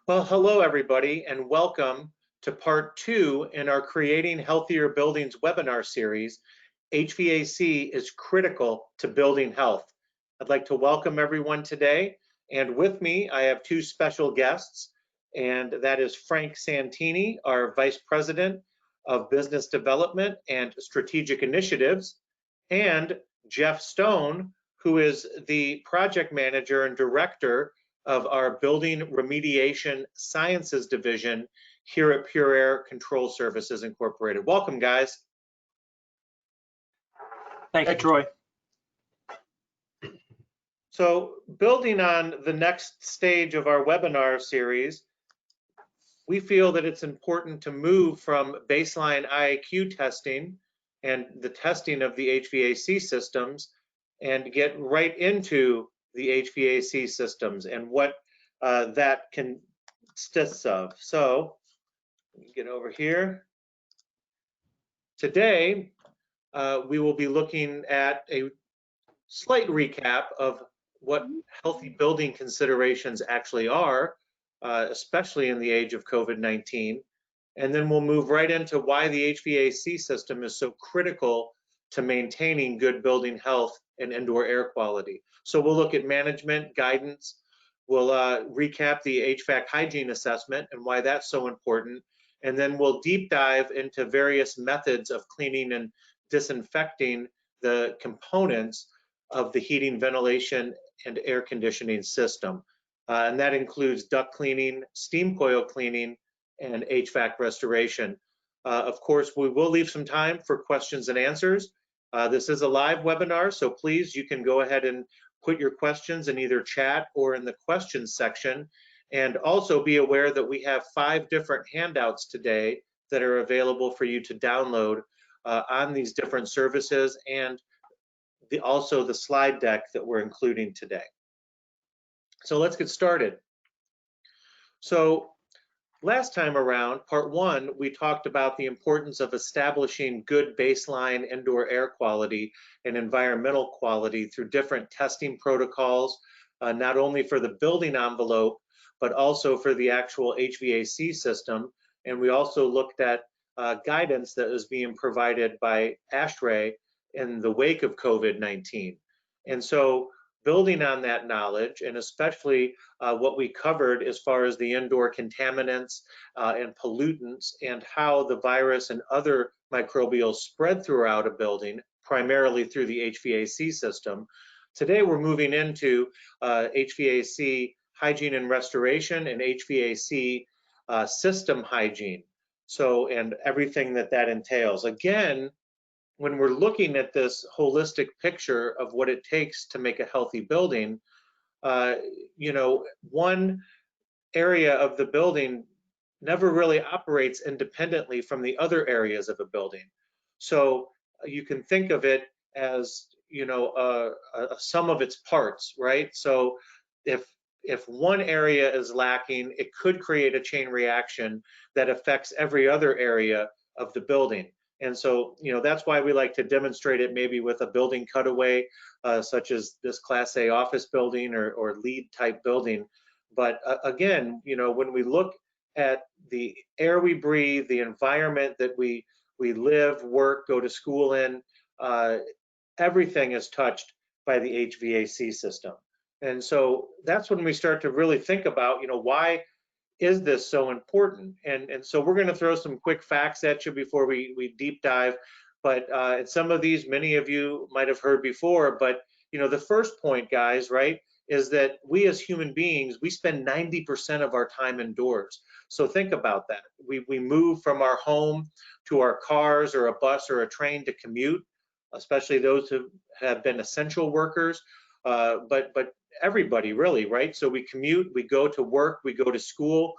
Well, hello everybody, and welcome to part 2 in our Creating Healthier Buildings webinar series, HVAC is Critical to Building Health. I'd like to welcome everyone today, and with me I have two special guests, and that is Frank Santini, our Vice President of Business Development and Strategic Initiatives, and Geoff Stone, who is the Project Manager and Director of our Building Remediation Sciences Division here at Pure Air Control Services Incorporated. Welcome, guys. Thank you, Troy. So, building on the next stage of our webinar series, we feel that it's important to move from baseline IAQ testing and the testing of the HVAC systems and get right into the HVAC systems and what that consists of. So, let me get over here. Today, we will be looking at a slight recap of what healthy building considerations actually are, especially in the age of COVID-19. And then we'll move right into why the HVAC system is so critical to maintaining good building health and indoor air quality. So we'll look at management, guidance, we'll recap the HVAC hygiene assessment and why that's so important, and then we'll deep dive into various methods of cleaning and disinfecting the components of the heating, ventilation, and air conditioning system. And that includes duct cleaning, steam coil cleaning, and HVAC restoration. Of course, we will leave some time for questions and answers. This is a live webinar, so please, you can go ahead and put your questions in either chat or in the questions section. And also be aware that we have 5 different handouts today that are available for you to download on these different services, and also the slide deck that we're including today. So let's get started. So last time around, part 1, we talked about the importance of establishing good baseline indoor air quality and environmental quality through different testing protocols, not only for the building envelope, but also for the actual HVAC system. And we also looked at guidance that was being provided by ASHRAE in the wake of COVID-19. And so building on that knowledge, and especially what we covered as far as the indoor contaminants and pollutants and how the virus and other microbials spread throughout a building, primarily through the HVAC system. Today we're moving into HVAC hygiene and restoration and HVAC system hygiene. So, and everything that entails. Again, when we're looking at this holistic picture of what it takes to make a healthy building, you know, one area of the building never really operates independently from the other areas of a building. So you can think of it as, you know, a sum of its parts, right? So if one area is lacking, it could create a chain reaction that affects every other area of the building. And so, you know, that's why we like to demonstrate it maybe with a building cutaway, such as this Class A office building or LEED type building. But again, you know, when we look at the air we breathe, the environment that we live, work, go to school in, everything is touched by the HVAC system. And so that's when we start to really think about, you know, why is this so important? And so we're going to throw some quick facts at you before we deep dive. But some of these, many of you might have heard before. But, you know, the first point, guys, right, is that we as human beings, we spend 90% of our time indoors. So think about that. We move from our home to our cars or a bus or a train to commute, especially those who have been essential workers. But everybody really, right? So we commute, we go to work, we go to school,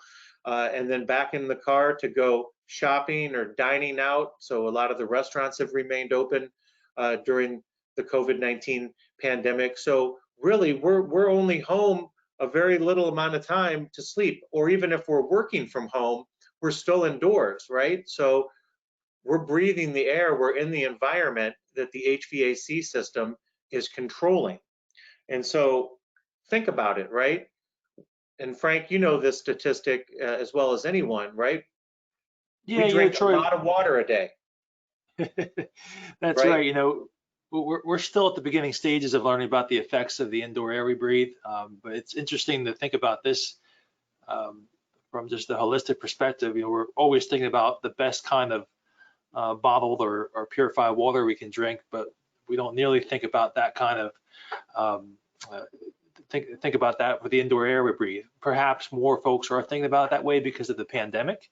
and then back in the car to go shopping or dining out. So a lot of the restaurants have remained open during the COVID-19 pandemic. So really, we're only home a very little amount of time to sleep, or even if we're working from home, we're still indoors, right? So we're breathing the air, we're in the environment that the HVAC system is controlling. And so think about it, right? And Frank, you know this statistic as well as anyone, right? Yeah, We you know, drink a Troy, lot of water a day, that's right? right. You know, we're still at the beginning stages of learning about the effects of the indoor air we breathe, but it's interesting to think about this um, from just the holistic perspective. You know, we're always thinking about the best kind of bottled or purified water we can drink, but we don't nearly think about that kind of um, uh, think about that with the indoor air we breathe. Perhaps more folks are thinking about it that way because of the pandemic,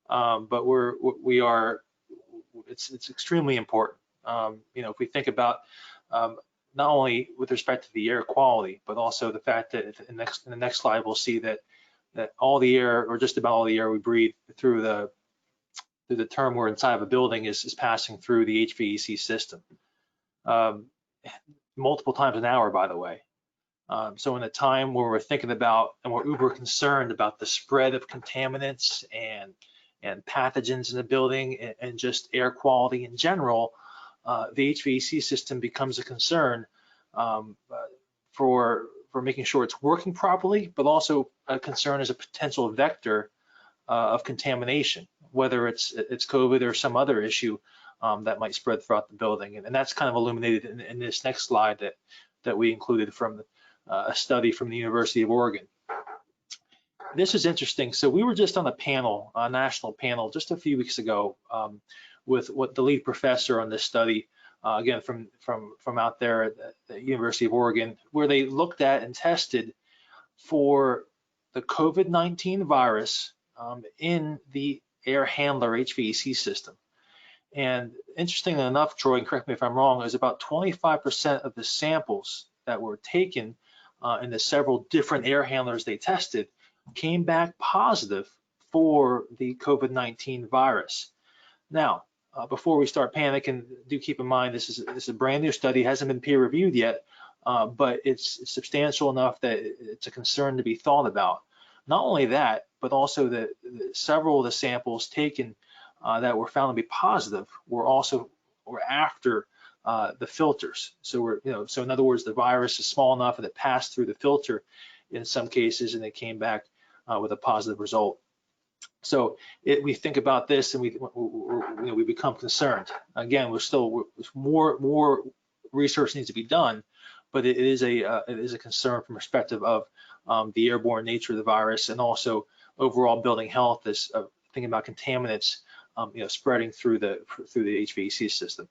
but we are it's extremely important. You know, if we think about um, not only with respect to the air quality, but also the fact that in the next slide we'll see that all the air, or just about all the air we breathe through the term we're inside of a building is passing through the HVAC system um, multiple times an hour, by the way. So in a time where we're thinking about and we're uber concerned about the spread of contaminants and pathogens in the building and just air quality in general, the HVAC system becomes a concern for making sure it's working properly, but also a concern as a potential vector of contamination, whether it's COVID or some other issue that might spread throughout the building. And that's kind of illuminated in this next slide that we included from a study from the University of Oregon. This is interesting. So we were just on a panel, a national panel, just a few weeks ago with what the lead professor on this study, again from out there at the University of Oregon, where they looked at and tested for the COVID-19 virus in the air handler HVAC system. And interestingly enough, Troy, and correct me if I'm wrong, is about 25% of the samples that were taken in the several different air handlers they tested came back positive for the COVID-19 virus. Now, before we start panicking, do keep in mind this is a brand new study, hasn't been peer reviewed yet, but it's substantial enough that it's a concern to be thought about. Not only that, but also that several of the samples taken that were found to be positive were after the filters. So so in other words, the virus is small enough that it passed through the filter in some cases, and it came back with a positive result. So we think about this, and we become concerned. Again, more research needs to be done, but it is a concern from perspective of the airborne nature of the virus, and also overall building health is thinking about contaminants, spreading through the HVAC system.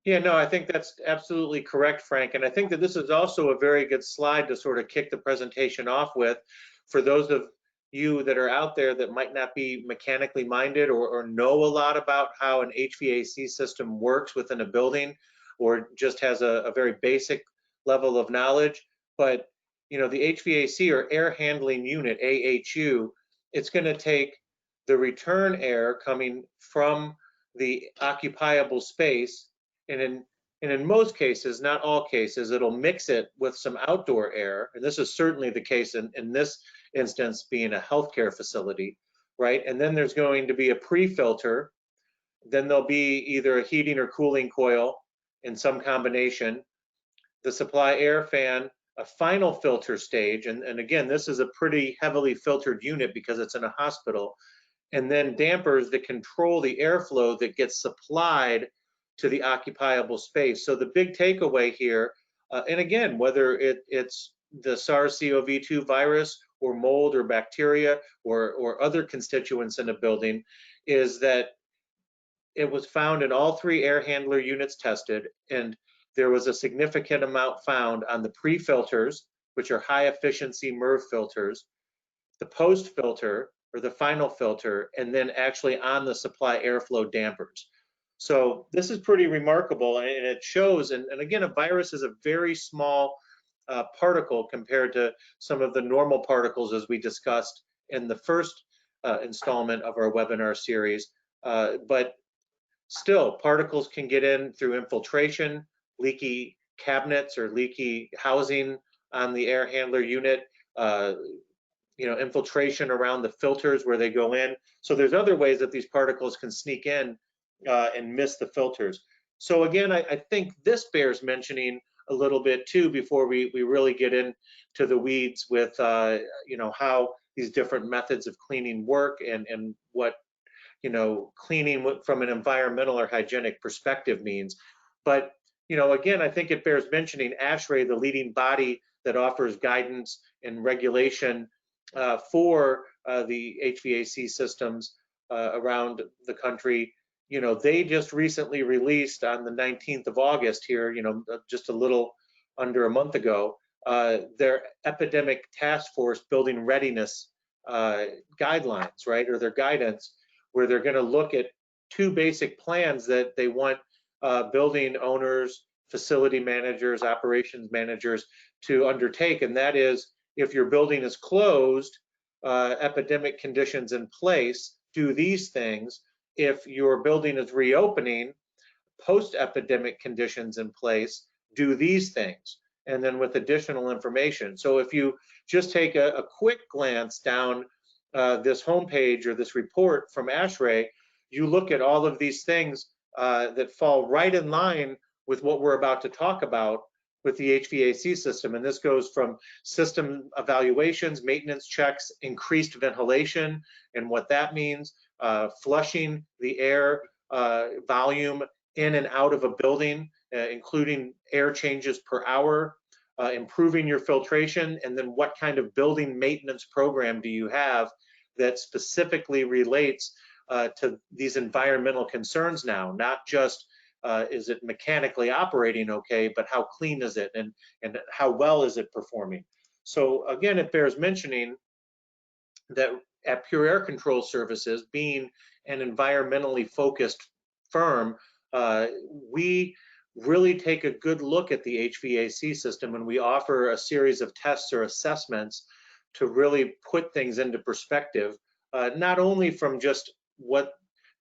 Yeah, no, I think that's absolutely correct, Frank. And I think that this is also a very good slide to sort of kick the presentation off with for those of you that are out there that might not be mechanically minded or know a lot about how an HVAC system works within a building, or just has a very basic level of knowledge. But, you know, the HVAC, or air handling unit, AHU, it's going to take the return air coming from the occupiable space, and in most cases, not all cases, it'll mix it with some outdoor air. And this is certainly the case in this instance, being a healthcare facility, right? And then there's going to be a pre-filter. Then there'll be either a heating or cooling coil in some combination, the supply air fan, a final filter stage. And again, this is a pretty heavily filtered unit because it's in a hospital. And then dampers that control the airflow that gets supplied to the occupiable space. So the big takeaway here, and again, whether it's the SARS-CoV-2 virus or mold or bacteria or other constituents in a building, is that it was found in all three air handler units tested, and there was a significant amount found on the pre-filters, which are high efficiency MERV filters, the post filter, or the final filter, and then actually on the supply airflow dampers. So this is pretty remarkable, and it shows, and again, a virus is a very small particle compared to some of the normal particles as we discussed in the first installment of our webinar series. But still, particles can get in through infiltration, leaky cabinets or leaky housing on the air handler unit, infiltration around the filters where they go in. So there's other ways that these particles can sneak in and miss the filters. So again, I think this bears mentioning a little bit too before we really get into the weeds with you know, how these different methods of cleaning work and what, you know, cleaning from an environmental or hygienic perspective means. But, you know, again, I think it bears mentioning ASHRAE, the leading body that offers guidance and regulation for the HVAC systems around the country. You know, they just recently released on the 19th of August here, you know, just a little under a month ago, their epidemic task force building readiness guidelines, right, or their guidance, where they're going to look at two basic plans that they want building owners, facility managers, operations managers to undertake. And that is, if your building is closed, epidemic conditions in place, do these things. If your building is reopening, post-epidemic conditions in place, do these things, and then with additional information. So if you just take a quick glance down this homepage or this report from ASHRAE, you look at all of these things that fall right in line with what we're about to talk about with the HVAC system. And this goes from system evaluations, maintenance checks, increased ventilation, and what that means, flushing the air volume in and out of a building, including air changes per hour, improving your filtration, and then what kind of building maintenance program do you have that specifically relates to these environmental concerns now, not just is it mechanically operating okay, but how clean is it and how well is it performing? So again, it bears mentioning that at Pure Air Control Services, being an environmentally focused firm, we really take a good look at the HVAC system, and we offer a series of tests or assessments to really put things into perspective, not only from just what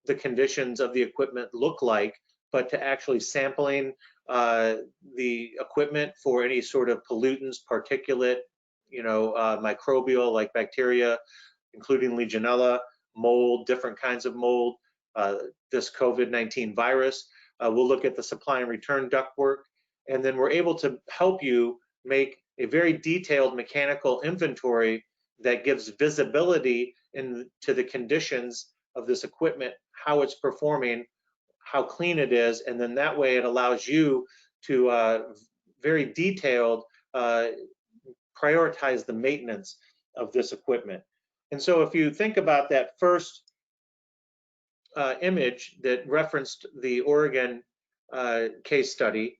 the conditions of the equipment look like, but to actually sampling the equipment for any sort of pollutants, particulate, you know, microbial like bacteria, including Legionella, mold, different kinds of mold, this COVID-19 virus. We'll look at the supply and return ductwork, and then we're able to help you make a very detailed mechanical inventory that gives visibility into the conditions of this equipment, how it's performing, how clean it is, and then that way it allows you to very detailed prioritize the maintenance of this equipment. And so if you think about that first image that referenced the Oregon case study,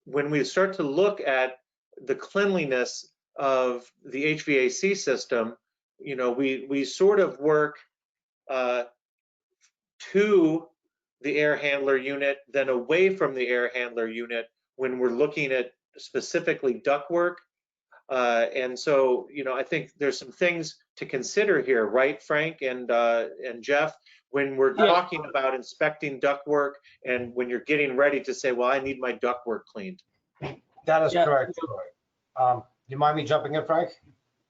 when we start to look at the cleanliness of the HVAC system, you know, we sort of work to the air handler unit, then away from the air handler unit when we're looking at specifically ductwork. And so, you know, I think there's some things to consider here, right, Frank and Geoff, when we're talking about inspecting ductwork and when you're getting ready to say, well, I need my ductwork cleaned. That is correct. Do you mind me jumping in, Frank?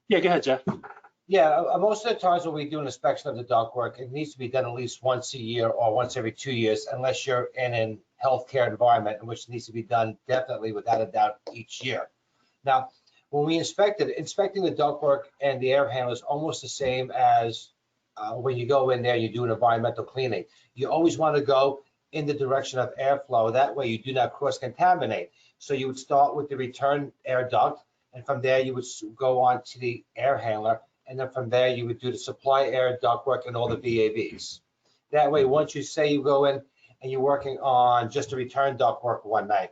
Yeah, go ahead, Geoff. Yeah, most of the times when we do an inspection of the ductwork, it needs to be done at least once a year or once every 2 years, unless you're in an healthcare environment, in which it needs to be done definitely without a doubt each year. Now, when we inspecting the ductwork and the air handler is almost the same as when you go in there, you do an environmental cleaning. You always want to go in the direction of airflow. That way you do not cross-contaminate. So you would start with the return air duct, and from there you would go on to the air handler, and then from there you would do the supply air ductwork and all the VAVs. That way, once you say you go in and you're working on just the return ductwork one night,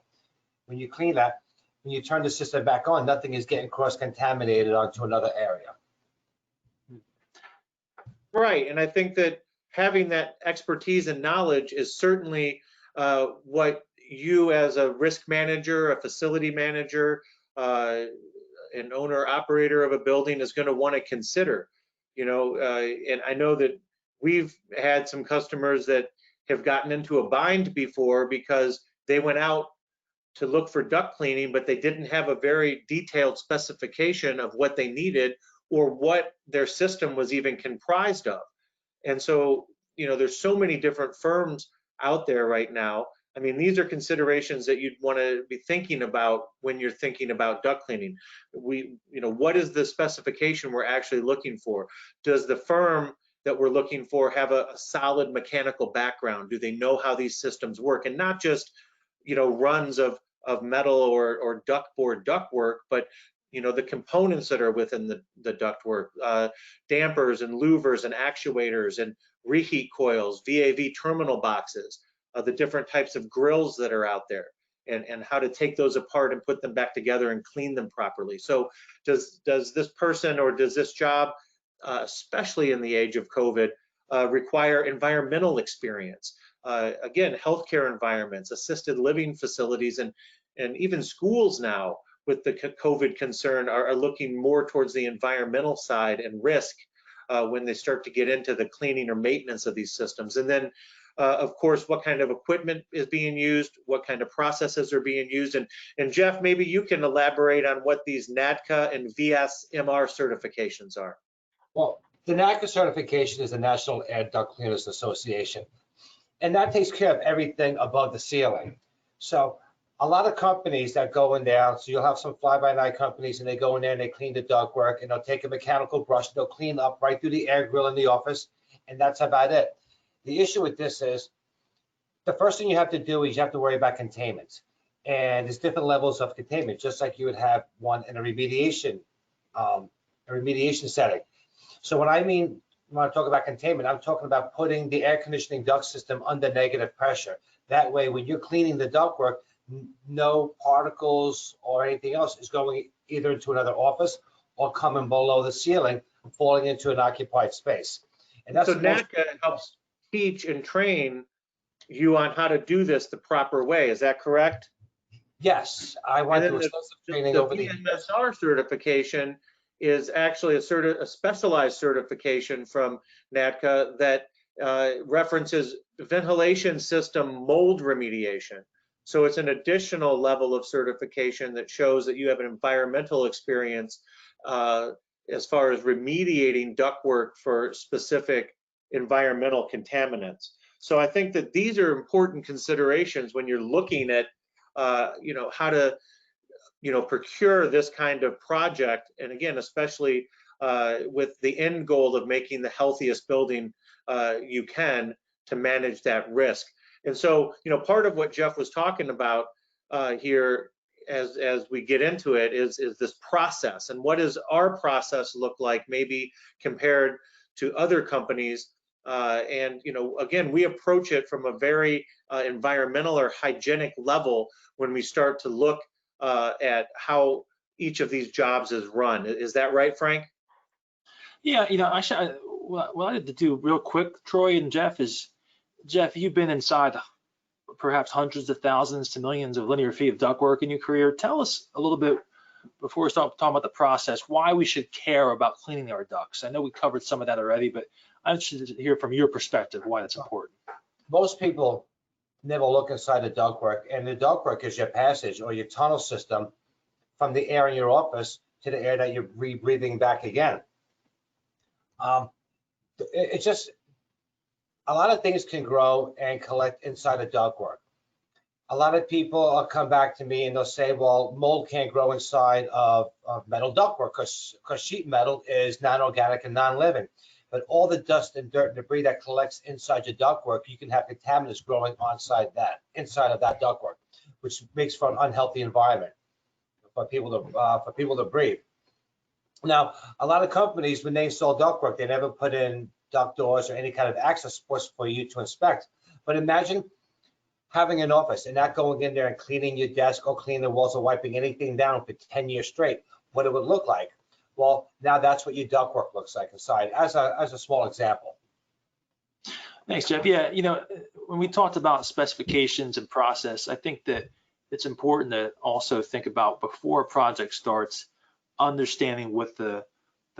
when you clean that, when you turn the system back on, nothing is getting cross-contaminated onto another area. Right, and I think that having that expertise and knowledge is certainly what you as a risk manager, a facility manager, an owner operator of a building is going to want to consider. You know, and I know that we've had some customers that have gotten into a bind before because they went out to look for duct cleaning, but they didn't have a very detailed specification of what they needed or what their system was even comprised of. And so, you know, there's so many different firms out there right now. I mean, these are considerations that you'd want to be thinking about when you're thinking about duct cleaning. What is the specification we're actually looking for? Does the firm that we're looking for have a solid mechanical background? Do they know how these systems work? And not just, runs of metal or ductboard ductwork, but the components that are within the ductwork, dampers and louvers and actuators and reheat coils, VAV terminal boxes, the different types of grills that are out there, and how to take those apart and put them back together and clean them properly. So does this person, or does this job, especially in the age of COVID, require environmental experience? Again, healthcare environments, assisted living facilities, and even schools now with the COVID concern are looking more towards the environmental side and risk when they start to get into the cleaning or maintenance of these systems. And then, of course, what kind of equipment is being used, what kind of processes are being used. And Geoff, maybe you can elaborate on what these NADCA and VSMR certifications are. Well, the NADCA certification is the National Air Duct Cleaners Association, and that takes care of everything above the ceiling. So a lot of companies that go in there, so you'll have some fly-by-night companies, and they go in there and they clean the ductwork, and they'll take a mechanical brush, they'll clean up right through the air grill in the office, and that's about it. The issue with this is, the first thing you have to do is you have to worry about containment. And there's different levels of containment, just like you would have one in a remediation setting. So when I talk about containment, I'm talking about putting the air conditioning duct system under negative pressure. That way, when you're cleaning the ductwork, no particles or anything else is going either into another office or coming below the ceiling, falling into an occupied space. And that's so NADCA helps teach and train you on how to do this the proper way. Is that correct? Yes, I went through extensive training over the VSMR certification is actually a specialized certification from NADCA that references ventilation system mold remediation. So it's an additional level of certification that shows that you have an environmental experience as far as remediating ductwork for specific environmental contaminants. So I think that these are important considerations when you're looking at, how to, procure this kind of project. And again, especially with the end goal of making the healthiest building you can to manage that risk. And so, part of what Geoff was talking about here as we get into it is this process. And what does our process look like maybe compared to other companies? And, again, we approach it from a very environmental or hygienic level when we start to look at how each of these jobs is run. Is that right, Frank? Yeah, what I had to do real quick, Troy and Geoff, is, Geoff, you've been inside perhaps hundreds of thousands to millions of linear feet of ductwork in your career. Tell us a little bit, before we start talking about the process, why we should care about cleaning our ducts. I know we covered some of that already, but I'm interested to hear from your perspective why that's important. Most people never look inside the ductwork, and the ductwork is your passage or your tunnel system from the air in your office to the air that you're breathing back again. It's just, a lot of things can grow and collect inside the ductwork. A lot of people come back to me and they'll say, well, mold can't grow inside of metal ductwork because sheet metal is non-organic and non-living. But all the dust and dirt and debris that collects inside your ductwork, you can have contaminants growing inside of that ductwork, which makes for an unhealthy environment for people to breathe. Now, a lot of companies, when they install ductwork, they never put in duct doors or any kind of access points for you to inspect. But imagine having an office and not going in there and cleaning your desk or cleaning the walls or wiping anything down for 10 years straight, what it would look like. Well, now that's what your ductwork looks like inside, as a small example. Thanks, Geoff. Yeah, when we talked about specifications and process, I think that it's important to also think about, before a project starts, understanding what the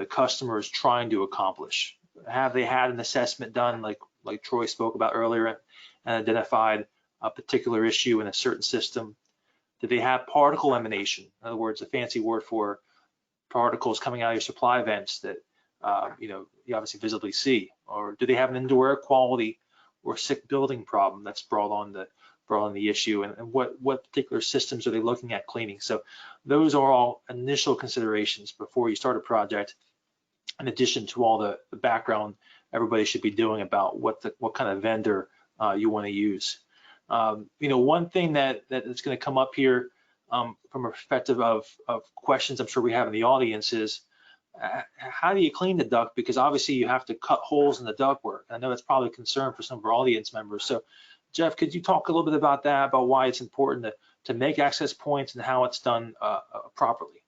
customer is trying to accomplish. Have they had an assessment done, like Troy spoke about earlier, and identified a particular issue in a certain system? Do they have particle emanation? In other words, a fancy word for particles coming out of your supply vents that you obviously visibly see? Or do they have an indoor air quality or sick building problem that's brought on the on the issue, and what particular systems are they looking at cleaning. So those are all initial considerations before you start a project, in addition to all the background everybody should be doing about what kind of vendor you want to use. One thing that is going to come up here from a perspective of questions I'm sure we have in the audience is, how do you clean the duct? Because obviously you have to cut holes in the ductwork. I know that's probably a concern for some of our audience members. So Geoff, could you talk a little bit about that, about why it's important to make access points and how it's done properly?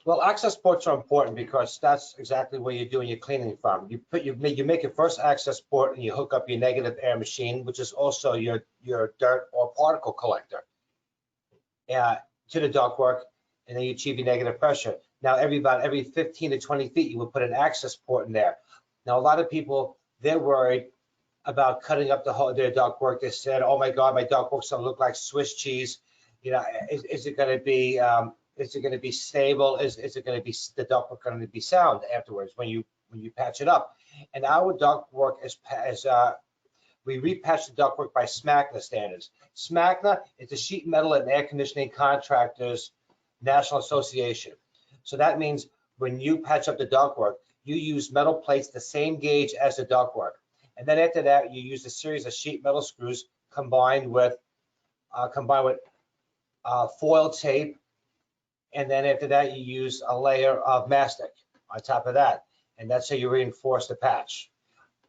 Well, access ports are important because that's exactly where you're doing your cleaning from. You make your first access port and you hook up your negative air machine, which is also your dirt or particle collector, to the ductwork, and then you achieve your negative pressure. Now, every 15 to 20 feet, you would put an access port in there. Now, a lot of people, they're worried about cutting up their ductwork. They said, "Oh my God, my ductwork's gonna look like Swiss cheese. Is it going to be stable? Is it going to be the ductwork going to be sound afterwards when you patch it up?" And our ductwork we repatch the ductwork by SMACNA standards. SMACNA is the Sheet Metal and Air Conditioning Contractors National Association. So that means when you patch up the ductwork, you use metal plates the same gauge as the ductwork, and then after that, you use a series of sheet metal screws combined with foil tape, and then after that, you use a layer of mastic on top of that, and that's how you reinforce the patch.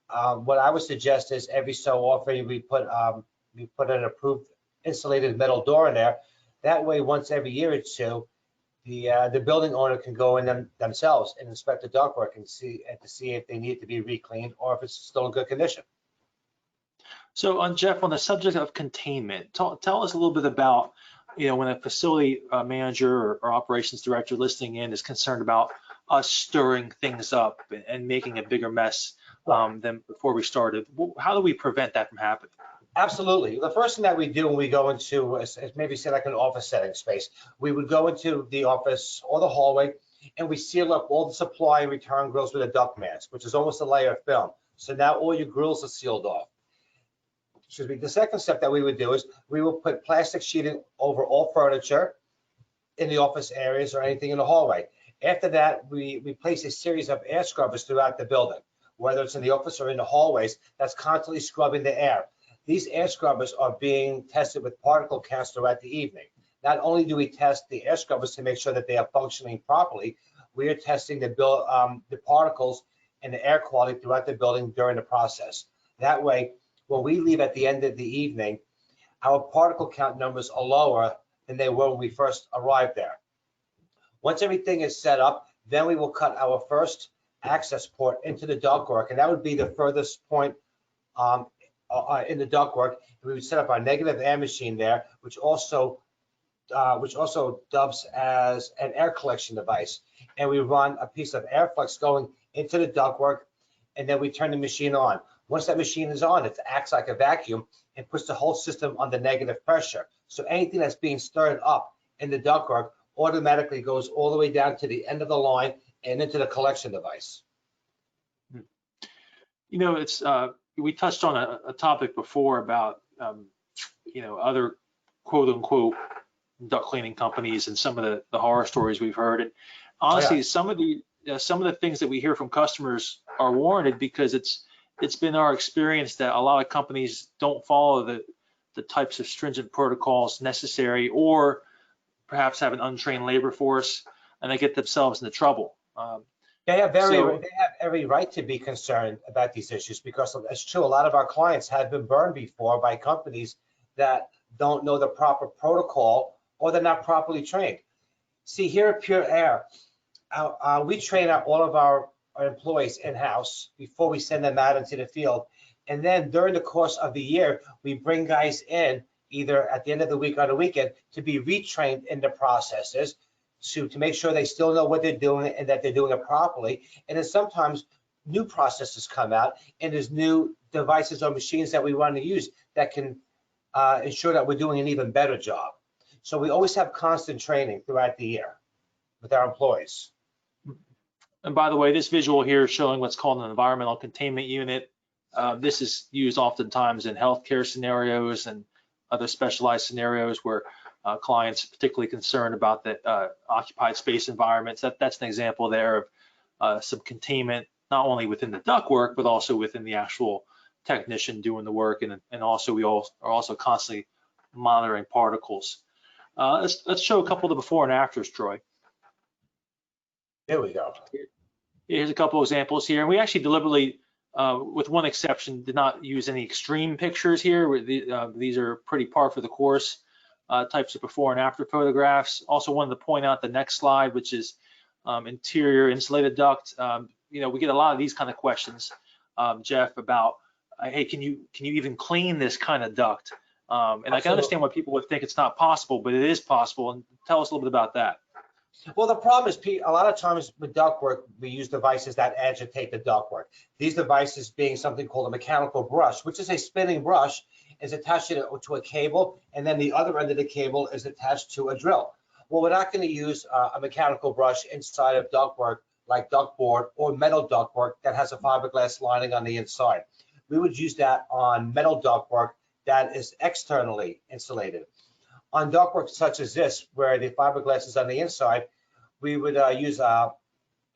What I would suggest is every so often we put an approved insulated metal door in there. That way, once every year or two, the building owner can go in themselves and inspect the ductwork and see if they need to be recleaned or if it's still in good condition. So, Geoff, on the subject of containment, tell us a little bit about, when a facility manager or operations director listening in is concerned about us stirring things up and making a bigger mess than before we started, how do we prevent that from happening? Absolutely. The first thing that we do when we go into, maybe say like an office setting space, we would go into the office or the hallway and we seal up all the supply and return grills with a duct mask, which is almost a layer of film. So now all your grills are sealed off. Excuse me. The second step that we would do is we will put plastic sheeting over all furniture in the office areas or anything in the hallway. After that, we place a series of air scrubbers throughout the building, whether it's in the office or in the hallways, that's constantly scrubbing the air. These air scrubbers are being tested with particle counts throughout the evening. Not only do we test the air scrubbers to make sure that they are functioning properly, we are testing the particles and the air quality throughout the building during the process. That way, when we leave at the end of the evening, our particle count numbers are lower than they were when we first arrived there. Once everything is set up, then we will cut our first access port into the ductwork, and that would be the furthest point in the ductwork. We would set up our negative air machine there, which also dubs as an air collection device. And we run a piece of air flux going into the ductwork, and then we turn the machine on. Once that machine is on, it acts like a vacuum and puts the whole system under negative pressure. So anything that's being stirred up in the ductwork automatically goes all the way down to the end of the line and into the collection device. We touched on a topic before about, other quote unquote duct cleaning companies and some of the horror stories we've heard. And honestly, some of the things that we hear from customers are warranted, because it's been our experience that a lot of companies don't follow the types of stringent protocols necessary, or perhaps have an untrained labor force, and they get themselves into trouble. They have every right to be concerned about these issues, because it's true, a lot of our clients have been burned before by companies that don't know the proper protocol or they're not properly trained. See, here at Pure Air, we train all of our employees in-house before we send them out into the field. And then during the course of the year, we bring guys in either at the end of the week or the weekend to be retrained in the processes, to make sure they still know what they're doing and that they're doing it properly. And then sometimes new processes come out and there's new devices or machines that we want to use that can ensure that we're doing an even better job. So we always have constant training throughout the year with our employees. And by the way, this visual here is showing what's called an environmental containment unit. This is used oftentimes in healthcare scenarios and other specialized scenarios where clients particularly concerned about the occupied space environments. That's an example there of some containment, not only within the ductwork, but also within the actual technician doing the work. And also we all are also constantly monitoring particles. Let's show a couple of the before and afters, Troy. There we go. Here's a couple examples here. We actually deliberately, with one exception, did not use any extreme pictures here. These are pretty par for the course types of before and after photographs. Also wanted to point out the next slide, which is interior insulated duct. You know, we get a lot of these kind of questions, Geoff, about, hey, can you even clean this kind of duct? And I can understand why people would think it's not possible, but it is possible. And tell us a little bit about that. Well, the problem is, a lot of times with ductwork, we use devices that agitate the ductwork. These devices being something called a mechanical brush, which is a spinning brush, is attached to a cable, and then the other end of the cable is attached to a drill. Well, we're not going to use a mechanical brush inside of ductwork like ductboard or metal ductwork that has a fiberglass lining on the inside. We would use that on metal ductwork that is externally insulated. On ductwork such as this, where the fiberglass is on the inside, we would use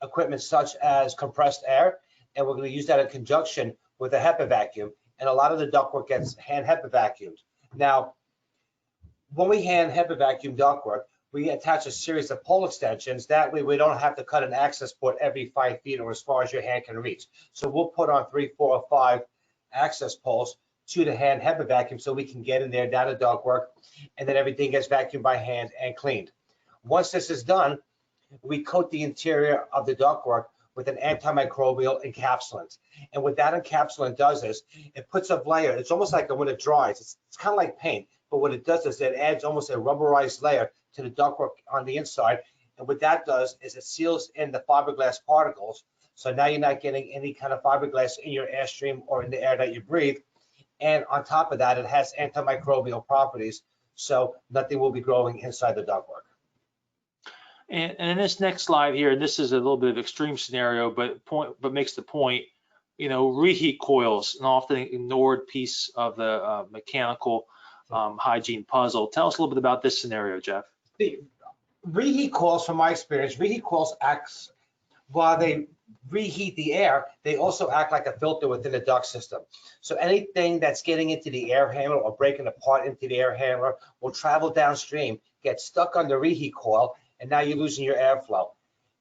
equipment such as compressed air, and we're going to use that in conjunction with a HEPA vacuum. And a lot of the ductwork gets hand HEPA vacuumed. Now, when we hand HEPA vacuum ductwork, we attach a series of pole extensions. That way we don't have to cut an access port every 5 feet or as far as your hand can reach. So we'll put on 3, 4, or 5 access poles to the hand HEPA vacuum so we can get in there down the ductwork, and then everything gets vacuumed by hand and cleaned. Once this is done, we coat the interior of the ductwork with an antimicrobial encapsulant. And what that encapsulant does is it puts a layer. It's almost like when it dries, it's kind of like paint, but what it does is it adds almost a rubberized layer to the ductwork on the inside. And what that does is it seals in the fiberglass particles. So now you're not getting any kind of fiberglass in your airstream or in the air that you breathe. And on top of that, it has antimicrobial properties, so nothing will be growing inside the ductwork. And in this next slide here, and this is a little bit of extreme scenario, but makes the point, you know, reheat coils, an often ignored piece of the mechanical hygiene puzzle. Tell us a little bit about this scenario, Geoff. The reheat coils, from my experience, reheat coils acts, while they reheat the air, they also act like a filter within the duct system. So anything that's getting into the air handler or breaking apart into the air handler will travel downstream, get stuck on the reheat coil, and now you're losing your airflow.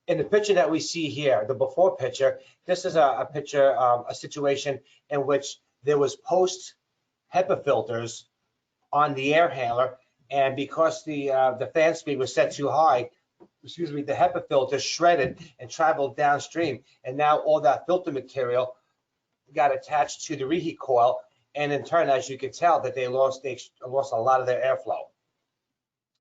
In the picture that we see here, the before picture, this is a picture, a situation in which there was post HEPA filters on the air handler, and because the fan speed was set too high, the HEPA filter shredded and traveled downstream, and now all that filter material got attached to the reheat coil, and in turn, as you can tell, that they lost a lot of their airflow.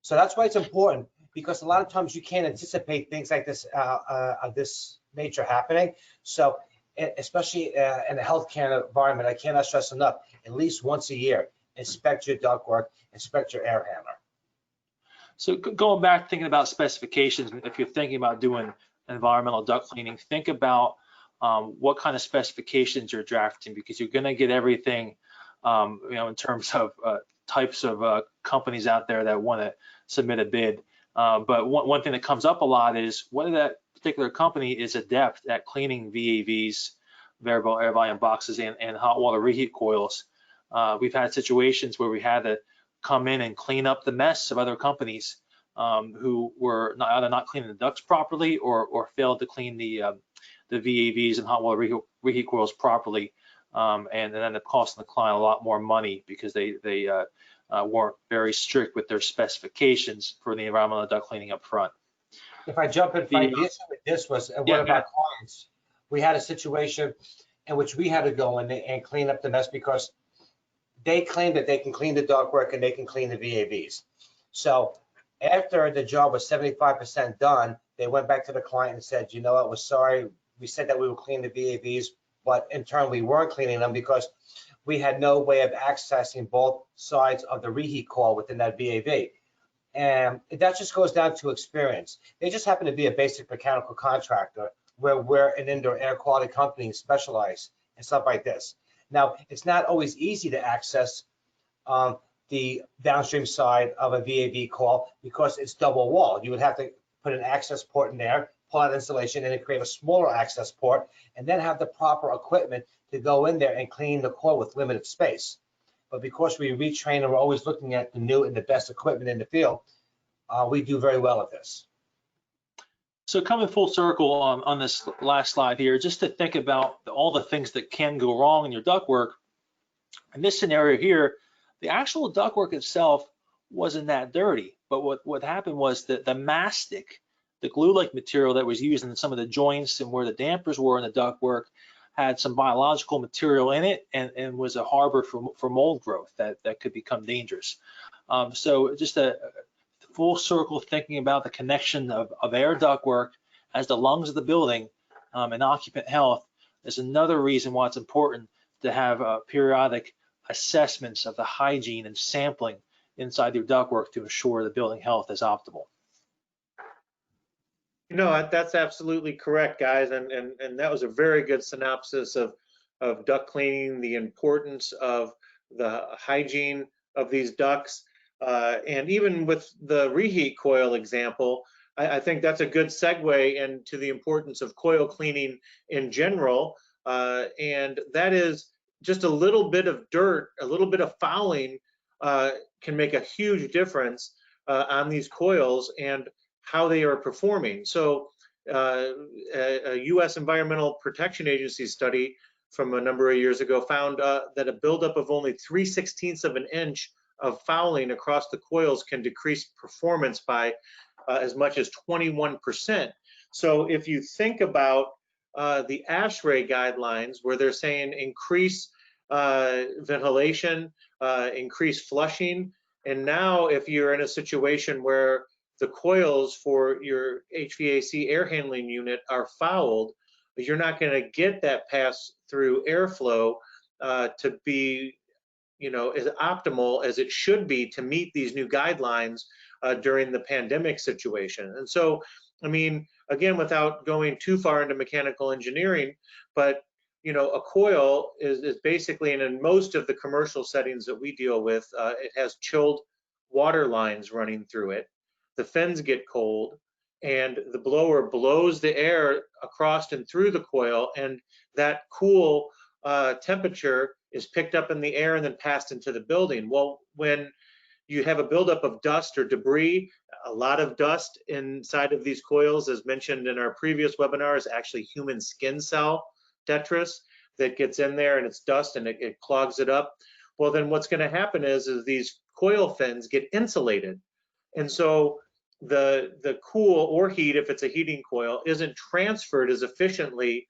So that's why it's important, because a lot of times you can't anticipate things like this of this nature happening. So especially in a healthcare environment, I cannot stress enough, at least once a year, inspect your ductwork, inspect your air handler. So going back, thinking about specifications, if you're thinking about doing environmental duct cleaning, think about what kind of specifications you're drafting, because you're going to get everything, you know, in terms of types of companies out there that want to submit a bid. But one thing that comes up a lot is whether that particular company is adept at cleaning VAVs, variable air volume boxes, and hot water reheat coils. We've had situations where we had to come in and clean up the mess of other companies who were either not cleaning the ducts properly or failed to clean the VAVs and hot water reheat coils properly, and it ended up costing the client a lot more money because they weren't very strict with their specifications for the environmental duct cleaning up front. If I jump in, this was one of our clients. We had a situation in which we had to go in and clean up the mess because they claimed that they can clean the ductwork and they can clean the VAVs. So after the job was 75% done, they went back to the client and said, you know what, we're sorry. We said that we would clean the VAVs, but in turn we weren't cleaning them because we had no way of accessing both sides of the reheat coil within that VAV. And that just goes down to experience. They just happen to be a basic mechanical contractor where we're an indoor air quality company specialized in stuff like this. Now, it's not always easy to access the downstream side of a VAV coil because it's double walled. You would have to put an access port in there, pull out insulation, and then create a smaller access port, and then have the proper equipment to go in there and clean the coil with limited space. But because we retrain and we're always looking at the new and the best equipment in the field, we do very well at this. So coming full circle on this last slide here, just to think about all the things that can go wrong in your ductwork. In this scenario here, the actual ductwork itself wasn't that dirty, but what happened was that the mastic, the glue-like material that was used in some of the joints and where the dampers were in the ductwork, had some biological material in it and was a harbor for mold growth that could become dangerous. So just a full circle thinking about the connection of air ductwork as the lungs of the building and occupant health is another reason why it's important to have periodic assessments of the hygiene and sampling inside your ductwork to ensure the building health is optimal. You know, that's absolutely correct, guys, and that was a very good synopsis of duct cleaning, the importance of the hygiene of these ducts, and even with the reheat coil example, I think that's a good segue into the importance of coil cleaning in general, and that is just a little bit of dirt, a little bit of fouling can make a huge difference on these coils and how they are performing. So a U.S. Environmental Protection Agency study from a number of years ago found that a buildup of only 3/16 of an inch of fouling across the coils can decrease performance by as much as 21%. So if you think about the ASHRAE guidelines where they're saying increase ventilation, increase flushing, and now if you're in a situation where the coils for your HVAC air handling unit are fouled, you're not going to get that pass-through airflow to be, you know, as optimal as it should be to meet these new guidelines during the pandemic situation. And so, I mean, again, without going too far into mechanical engineering, but you know, a coil is basically, and in most of the commercial settings that we deal with, it has chilled water lines running through it. The fins get cold and the blower blows the air across and through the coil, and that cool temperature is picked up in the air and then passed into the building. Well, when you have a buildup of dust or debris, a lot of dust inside of these coils, as mentioned in our previous webinar, is actually human skin cell detritus that gets in there and it's dust and it clogs it up. Well, then what's going to happen is these coil fins get insulated. And so the cool or heat, if it's a heating coil, isn't transferred as efficiently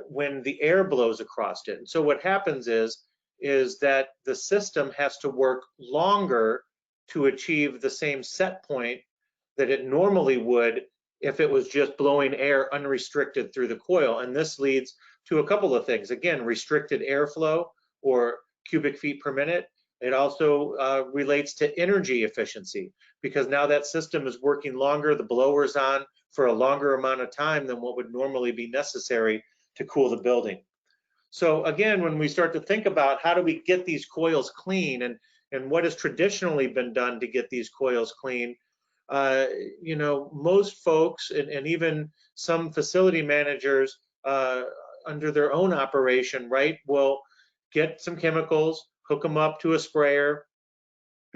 when the air blows across it. And so what happens is that the system has to work longer to achieve the same set point that it normally would if it was just blowing air unrestricted through the coil. And this leads to a couple of things. Again, restricted airflow or cubic feet per minute. It also relates to energy efficiency because now that system is working longer, the blower's on for a longer amount of time than what would normally be necessary to cool the building. So again, when we start to think about how do we get these coils clean and what has traditionally been done to get these coils clean, you know, most folks and even some facility managers under their own operation, right, will get some chemicals, hook them up to a sprayer,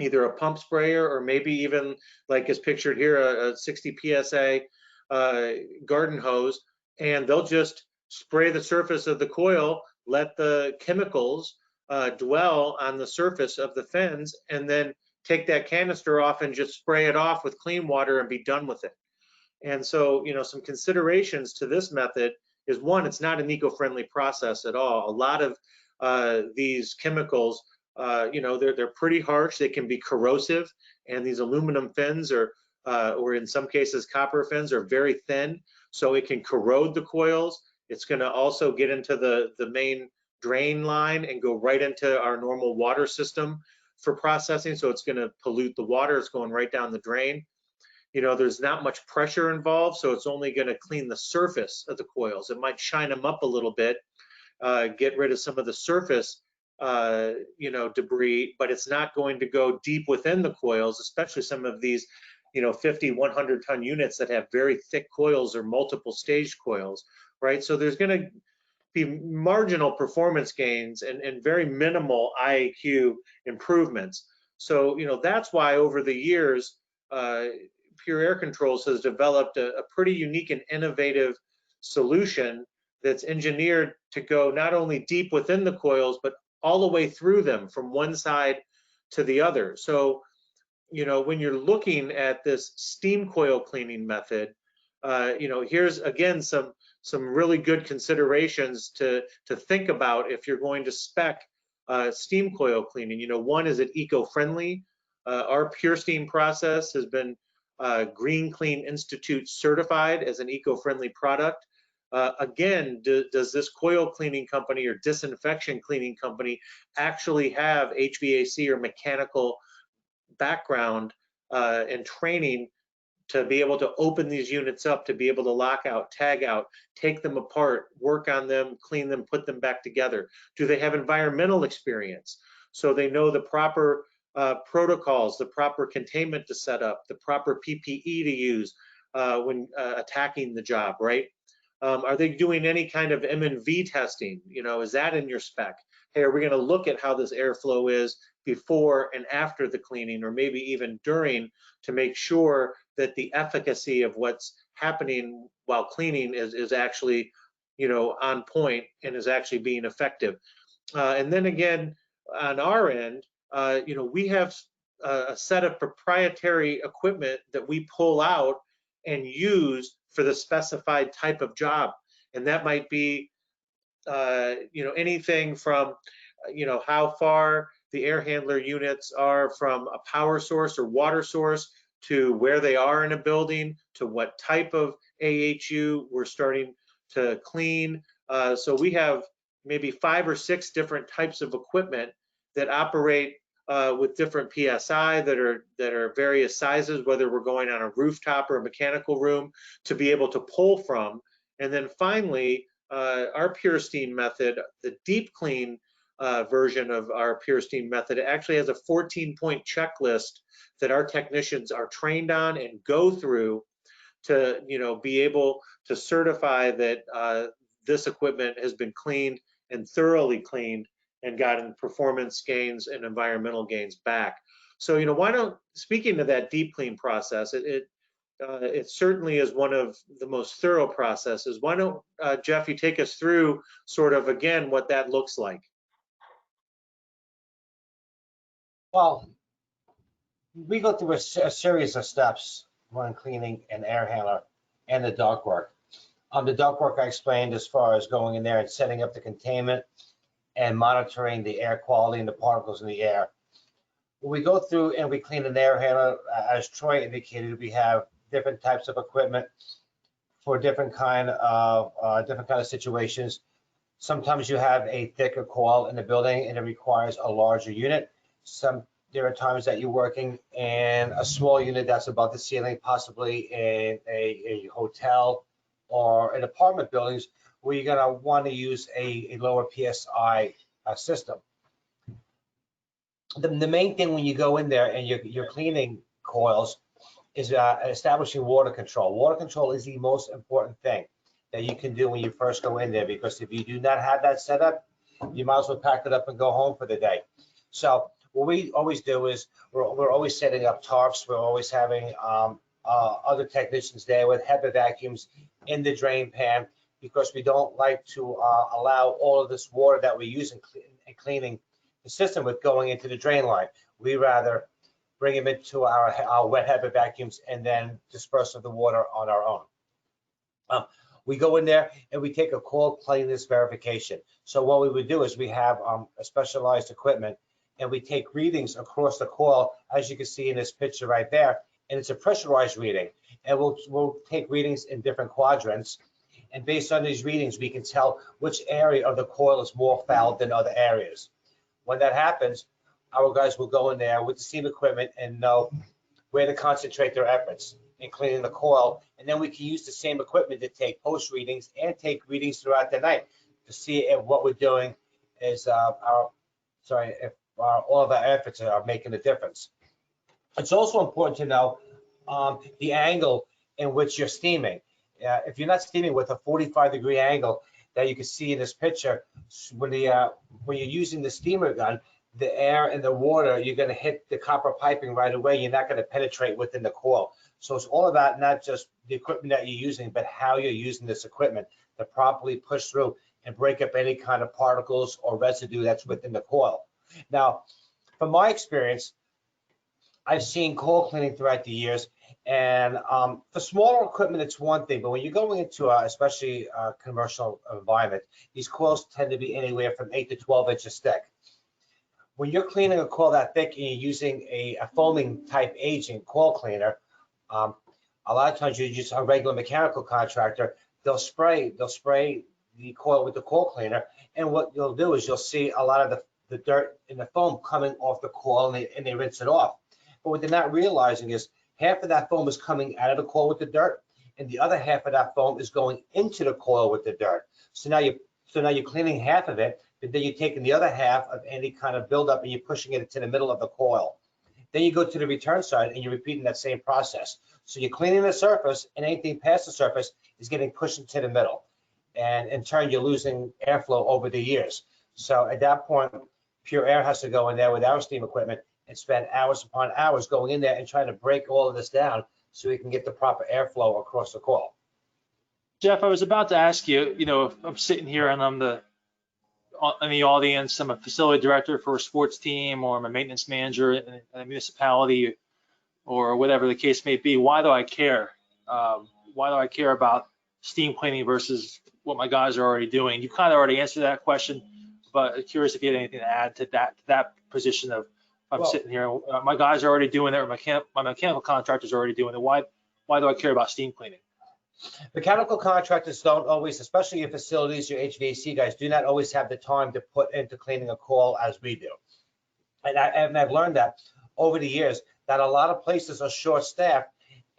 either a pump sprayer or maybe even like is pictured here, a 60 PSA garden hose, and they'll just spray the surface of the coil, let the chemicals dwell on the surface of the fins, and then take that canister off and just spray it off with clean water and be done with it. And so, you know, some considerations to this method is one, it's not an eco-friendly process at all. A lot of these chemicals, you know, they're pretty harsh. They can be corrosive, and these aluminum fins or in some cases copper fins are very thin, so it can corrode the coils. It's going to also get into the main drain line and go right into our normal water system for processing. So it's going to pollute the water. It's going right down the drain. You know, there's not much pressure involved, so it's only going to clean the surface of the coils. It might shine them up a little bit, get rid of some of the surface debris, but it's not going to go deep within the coils, especially some of these 50, 100 ton units that have very thick coils or multiple stage coils, right? So there's going to be marginal performance gains and very minimal IAQ improvements. So, that's why over the years, Pure Air Controls has developed a pretty unique and innovative solution that's engineered to go not only deep within the coils, but all the way through them from one side to the other. So, when you're looking at this steam coil cleaning method, here's again some really good considerations to think about if you're going to spec steam coil cleaning. One, is it eco-friendly? Our Pure Steam process has been Green Clean Institute certified as an eco-friendly product. Again, does this coil cleaning company or disinfection cleaning company actually have HVAC or mechanical background and training to be able to open these units up, to be able to lock out, tag out, take them apart, work on them, clean them, put them back together? Do they have environmental experience? So they know the proper protocols, the proper containment to set up, the proper PPE to use when attacking the job, right? Are they doing any kind of M&V testing? Is that in your spec? Hey, are we going to look at how this airflow is before and after the cleaning, or maybe even during, to make sure that the efficacy of what's happening while cleaning is actually, on point and is actually being effective? And then again, on our end, we have a set of proprietary equipment that we pull out and use for the specified type of job. And that might be, anything from, how far the air handler units are from a power source or water source, to where they are in a building, to what type of AHU we're starting to clean. So we have maybe 5 or 6 different types of equipment that operate with different PSI that are various sizes, whether we're going on a rooftop or a mechanical room, to be able to pull from. And then finally, our Pure Steam method, the deep clean version of our Pure Steam method, it actually has a 14-point checklist that our technicians are trained on and go through to be able to certify that this equipment has been cleaned and thoroughly cleaned and gotten performance gains and environmental gains back. So why don't, speaking of that deep clean process, it certainly is one of the most thorough processes. Why don't Geoff, you take us through sort of again what that looks like? Well, we go through a series of steps when cleaning an air handler and the ductwork. The ductwork I explained, as far as going in there and setting up the containment and monitoring the air quality and the particles in the air. When we go through and we clean an air handler, as Troy indicated, we have different types of equipment for different kind of situations. Sometimes you have a thicker coil in the building and it requires a larger unit. There are times that you're working in a small unit that's above the ceiling, possibly in a hotel or in apartment buildings, where you're gonna want to use a lower PSI system. The main thing when you go in there and you're cleaning coils is establishing water control. Water control is the most important thing that you can do when you first go in there, because if you do not have that set up, you might as well pack it up and go home for the day. So what we always do is we're always setting up tarps. We're always having other technicians there with HEPA vacuums in the drain pan, because we don't like to allow all of this water that we use in cleaning the system with going into the drain line. We rather bring them into our wet HEPA vacuums and then disperse of the water on our own. We go in there and we take a coil cleanliness verification. So what we would do is we have a specialized equipment, and we take readings across the coil, as you can see in this picture right there, and it's a pressurized reading. And we'll take readings in different quadrants, and based on these readings, we can tell which area of the coil is more fouled than other areas. When that happens, our guys will go in there with the steam equipment and know where to concentrate their efforts in cleaning the coil. And then we can use the same equipment to take post readings and take readings throughout the night to see if what we're doing is all of our efforts are making a difference. It's also important to know the angle in which you're steaming. If you're not steaming with a 45-degree angle that you can see in this picture, when you're using the steamer gun, the air and the water, you're going to hit the copper piping right away. You're not going to penetrate within the coil. So it's all about not just the equipment that you're using, but how you're using this equipment to properly push through and break up any kind of particles or residue that's within the coil. Now, from my experience, I've seen coil cleaning throughout the years, and for smaller equipment, it's one thing, but when you're going into especially a commercial environment, these coils tend to be anywhere from 8 to 12 inches thick. When you're cleaning a coil that thick and you're using a foaming type agent coil cleaner, a lot of times you use a regular mechanical contractor, they'll spray the coil with the coil cleaner, and what you'll do is you'll see a lot of the dirt and the foam coming off the coil, and they rinse it off. But what they're not realizing is half of that foam is coming out of the coil with the dirt, and the other half of that foam is going into the coil with the dirt. So now you're cleaning half of it, but then you're taking the other half of any kind of buildup and you're pushing it to the middle of the coil. Then you go to the return side and you're repeating that same process. So you're cleaning the surface, and anything past the surface is getting pushed into the middle. And in turn, you're losing airflow over the years. So at that point, Pure Air has to go in there with our steam equipment and spend hours upon hours going in there and trying to break all of this down so we can get the proper airflow across the coil. Geoff, I was about to ask you, if I'm sitting here and I'm in the audience, I'm a facility director for a sports team, or I'm a maintenance manager in a municipality, or whatever the case may be, why do I care? Why do I care about steam cleaning versus what my guys are already doing? You kind of already answered that question, but I'm curious if you had anything to add to that position of, I'm sitting here, my guys are already doing it, or my mechanical contractors are already doing it. Why do I care about steam cleaning? Mechanical contractors don't always, especially your facilities, your HVAC guys, do not always have the time to put into cleaning a coil as we do. And I've learned that over the years, that a lot of places are short-staffed,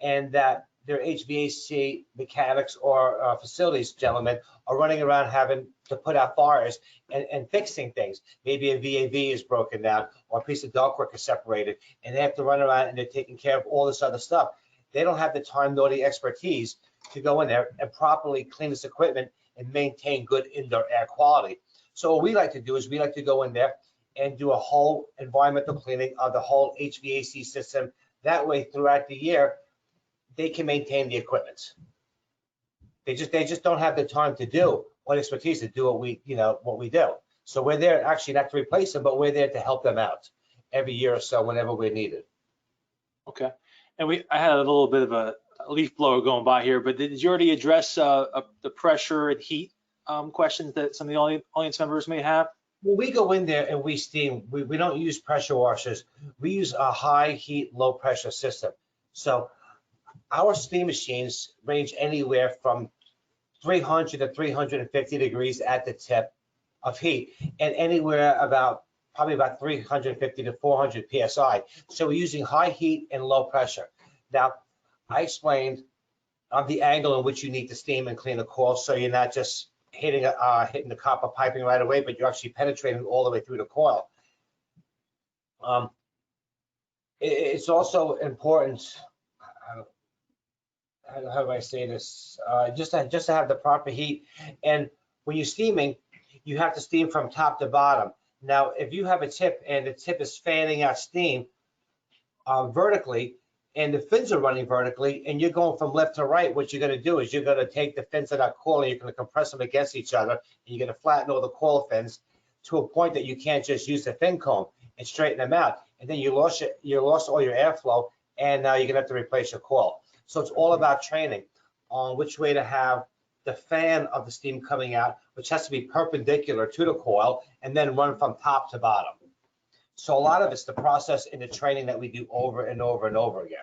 and that their HVAC mechanics or facilities gentlemen are running around having to put out fires and fixing things. Maybe a VAV is broken down, or a piece of ductwork is separated, and they have to run around and they're taking care of all this other stuff. They don't have the time nor the expertise to go in there and properly clean this equipment and maintain good indoor air quality. So what we like to do is we like to go in there and do a whole environmental cleaning of the whole HVAC system. That way, throughout the year, they can maintain the equipment. They just don't have the time to do, or expertise to do what we do. So we're there actually not to replace them, but we're there to help them out every year or so whenever we're needed. Okay. And I had a little bit of a leaf blower going by here, but did you already address the pressure and heat questions that some of the audience members may have? When we go in there and we steam, we don't use pressure washers. We use a high heat, low pressure system. So our steam machines range anywhere from 300 to 350 degrees at the tip of heat, and anywhere probably about 350 to 400 PSI. So we're using high heat and low pressure. Now, I explained the angle in which you need to steam and clean a coil, so you're not just hitting the copper piping right away, but you're actually penetrating all the way through the coil. It's also important, how do I say this, just to have the proper heat. And when you're steaming, you have to steam from top to bottom. Now, if you have a tip and the tip is fanning out steam vertically, and the fins are running vertically, and you're going from left to right, what you're going to do is you're going to take the fins of that coil and you're going to compress them against each other, and you're going to flatten all the coil fins to a point that you can't just use the fin comb and straighten them out. And then you lost all your airflow, and now you're going to have to replace your coil. So it's all about training on which way to have the fan of the steam coming out, which has to be perpendicular to the coil, and then run from top to bottom. So a lot of it's the process and the training that we do over and over and over again.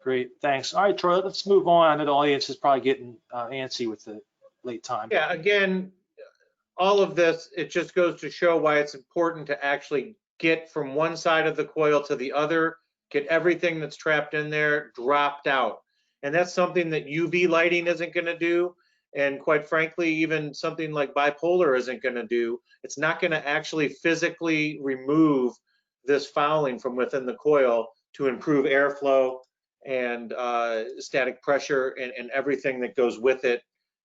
Great, thanks. All right, Troy, let's move on. I know the audience is probably getting antsy with the late time. Yeah, again, all of this, it just goes to show why it's important to actually get from one side of the coil to the other, get everything that's trapped in there dropped out. And that's something that UV lighting isn't going to do. and quite frankly, even something like bipolar isn't going to do. It's not going to actually physically remove this fouling from within the coil to improve airflow and static pressure and everything that goes with it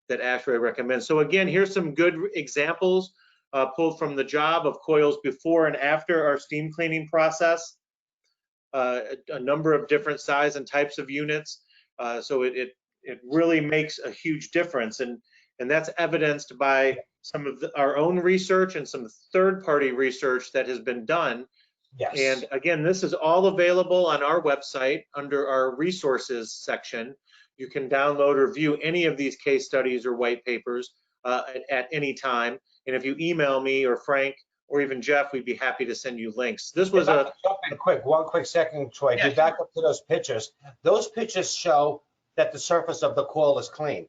that ASHRAE recommends. So again, here's some good examples pulled from the job of coils before and after our steam cleaning process. A number of different size and types of units. So it really makes a huge difference. And that's evidenced by some of our own research and some third-party research that has been done. Yes. And again, this is all available on our website under our resources section. You can download or view any of these case studies or white papers at any time. And if you email me or Frank or even Geoff, we'd be happy to send you links. This was one quick second, Troy. Yeah, Be back up to those pictures. Those pictures show that the surface of the coil is clean.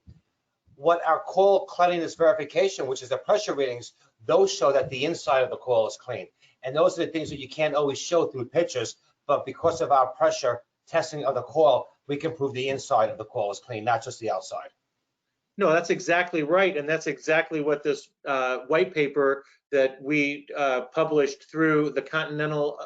What our coil cleanliness verification, which is the pressure readings, those show that the inside of the coil is clean. And those are the things that you can't always show through pictures, but because of our pressure testing of the coil, we can prove the inside of the coil is clean, not just the outside. No, that's exactly right. And that's exactly what this white paper that we published through the Continental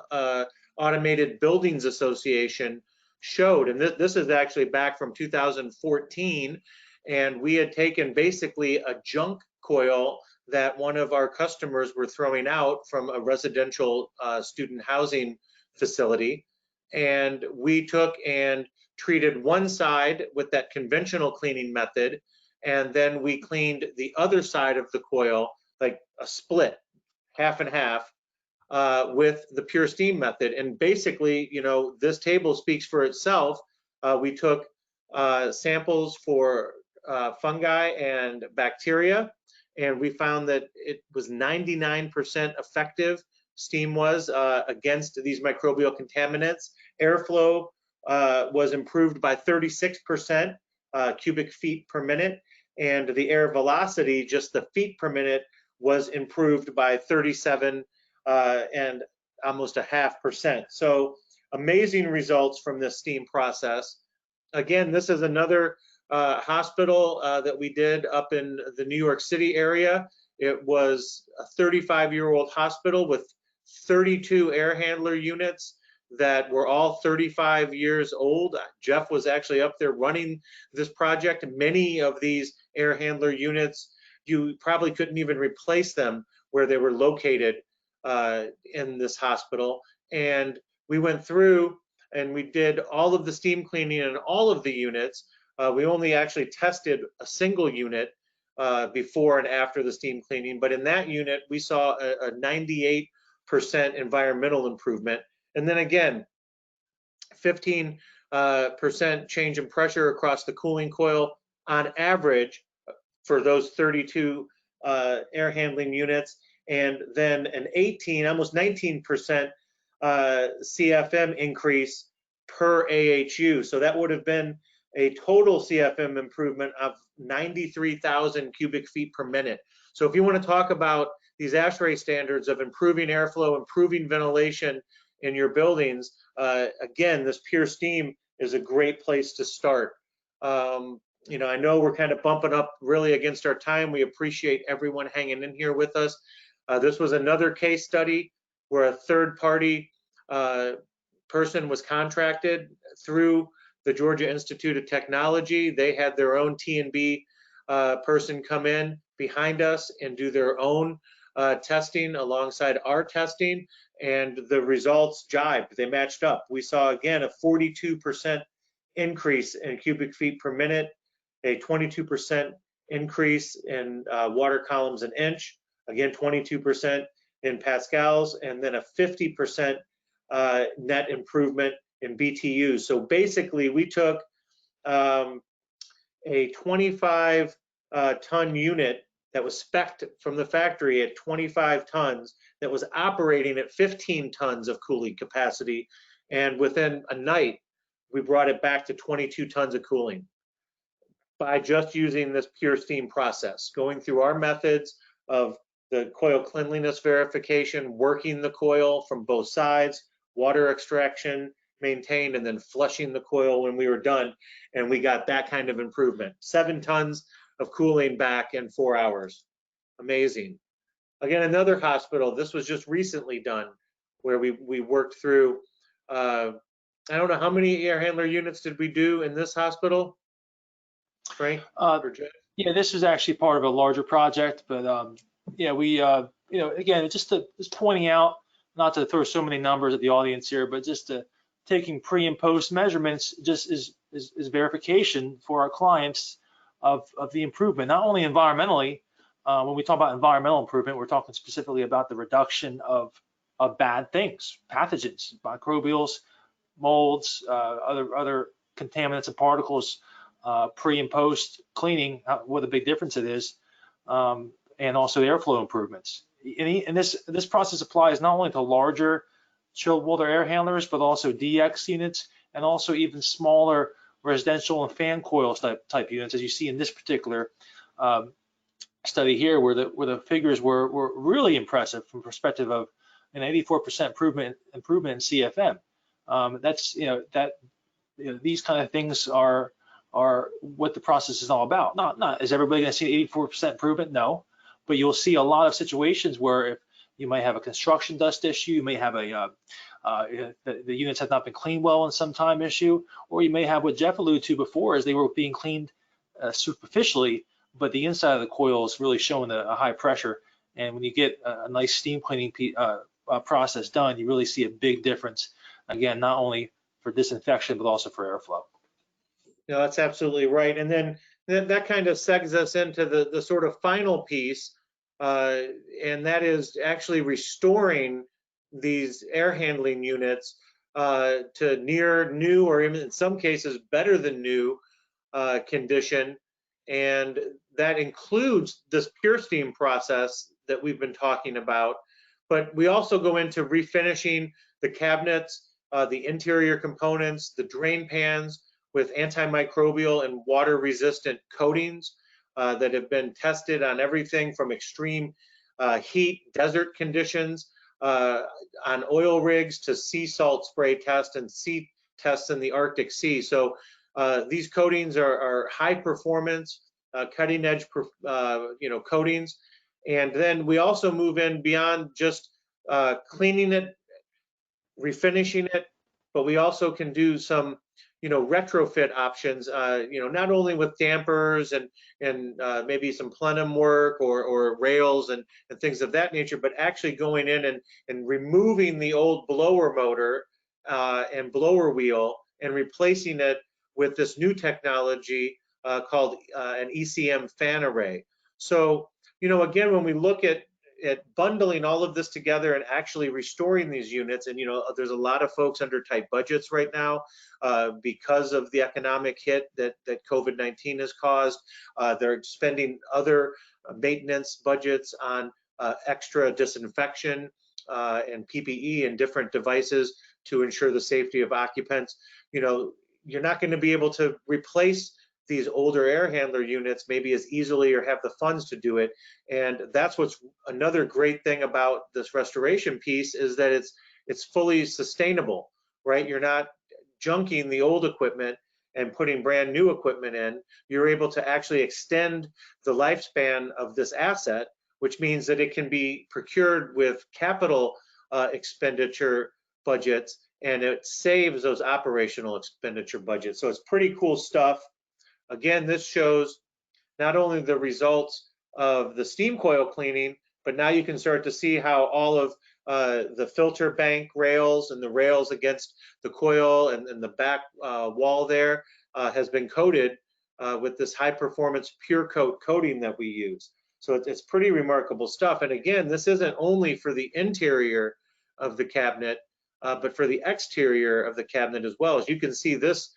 Automated Buildings Association showed. And this is actually back from 2014. And we had taken basically a junk coil that one of our customers were throwing out from a residential student housing facility. And we took and treated one side with that conventional cleaning method. And then we cleaned the other side of the coil, like a split, half and half, with the pure steam method. And basically, you know, this table speaks for itself. We took samples for fungi and bacteria, and we found that it was 99% effective, steam was, against these microbial contaminants. Airflow was improved by 36% cubic feet per minute, and the air velocity, just the feet per minute, was improved by 37 and almost 0.5%. So amazing results from this steam process. Again, this is another hospital that we did up in the New York City area. It was a 35-year-old hospital with 32 air handler units that were all 35 years old. Geoff was actually up there running this project. Many of these air handler units, you probably couldn't even replace them where they were located in this hospital. And we went through and we did all of the steam cleaning in all of the units. We only actually tested a single unit before and after the steam cleaning, but in that unit we saw a 98% environmental improvement. And then again, 15% change in pressure across the cooling coil on average for those 32 air handling units, and then an 18, almost 19% CFM increase per AHU. So that would have been a total CFM improvement of 93,000 cubic feet per minute. So if you want to talk about these ASHRAE standards of improving airflow, improving ventilation in your buildings, again, this pure steam is a great place to start. You know, I know we're kind of bumping up really against our time. We appreciate everyone hanging in here with us. This was another case study where a third-party person was contracted through the Georgia Institute of Technology. They had their own T&B person come in behind us and do their own testing alongside our testing, and the results jived. They matched up. We saw, again, a 42% increase in cubic feet per minute, a 22% increase in water columns an inch, again, 22% in pascals, and then a 50% net improvement in BTUs. So basically, we took a 25-ton unit that was spec'd from the factory at 25 tons, that was operating at 15 tons of cooling capacity, and within a night, we brought it back to 22 tons of cooling by just using this pure steam process, going through our methods of the coil cleanliness verification, working the coil from both sides, water extraction maintained, and then flushing the coil when we were done, and we got that kind of improvement. 7 tons of cooling back in 4 hours. Amazing. Again, another hospital, this was just recently done, where we worked through, I don't know, how many air handler units did we do in this hospital, Frank? Or Geoff? Yeah, this was actually part of a larger project, but yeah, we, again, just pointing out, not to throw so many numbers at the audience here, but just taking pre and post measurements just is verification for our clients of the improvement, not only environmentally. When we talk about environmental improvement, we're talking specifically about the reduction of bad things, pathogens, microbials, molds, other contaminants and particles, pre and post cleaning, what a big difference it is, and also airflow improvements. And this process applies not only to larger chilled water air handlers, but also DX units, and also even smaller residential and fan coils type units, as you see in this particular study here, where the figures were really impressive from perspective of an 84% improvement in CFM. That's these kind of things are what the process is all about. Not is everybody going to see 84% improvement? No, but you'll see a lot of situations where if you might have a construction dust issue, you may have the units have not been cleaned well in some time issue, or you may have what Geoff alluded to before, is they were being cleaned superficially, but the inside of the coil is really showing a high pressure. And when you get a nice steam cleaning process done, you really see a big difference. Again, not only for disinfection, but also for airflow. No, that's absolutely right. And then that kind of segues us into the sort of final piece, and that is actually restoring these air handling units to near new, or in some cases better than new condition. And that includes this pure steam process that we've been talking about. But we also go into refinishing the cabinets, the interior components, the drain pans with antimicrobial and water resistant coatings that have been tested on everything from extreme heat, desert conditions, on oil rigs, to sea salt spray tests and sea tests in the Arctic Sea. So these coatings are high performance, cutting edge coatings. And then we also move in beyond just cleaning it, refinishing it, but we also can do some retrofit options, not only with dampers and maybe some plenum work or rails and things of that nature, but actually going in and removing the old blower motor and blower wheel and replacing it with this new technology called an ECM fan array. So, again, when we look at bundling all of this together and actually restoring these units, and there's a lot of folks under tight budgets right now because of the economic hit that COVID-19 has caused. They're spending other maintenance budgets on extra disinfection and PPE and different devices to ensure the safety of occupants. You're not going to be able to replace these older air handler units maybe as easily or have the funds to do it. And that's what's another great thing about this restoration piece, is that it's fully sustainable, right? You're not junking the old equipment and putting brand new equipment in. You're able to actually extend the lifespan of this asset, which means that it can be procured with capital expenditure budgets, and it saves those operational expenditure budgets. So it's pretty cool stuff. Again, this shows not only the results of the steam coil cleaning, but now you can start to see how all of the filter bank rails and the rails against the coil and the back wall there has been coated with this high performance pure coat coating that we use. So it's pretty remarkable stuff. And again, this isn't only for the interior of the cabinet, but for the exterior of the cabinet as well. As you can see, this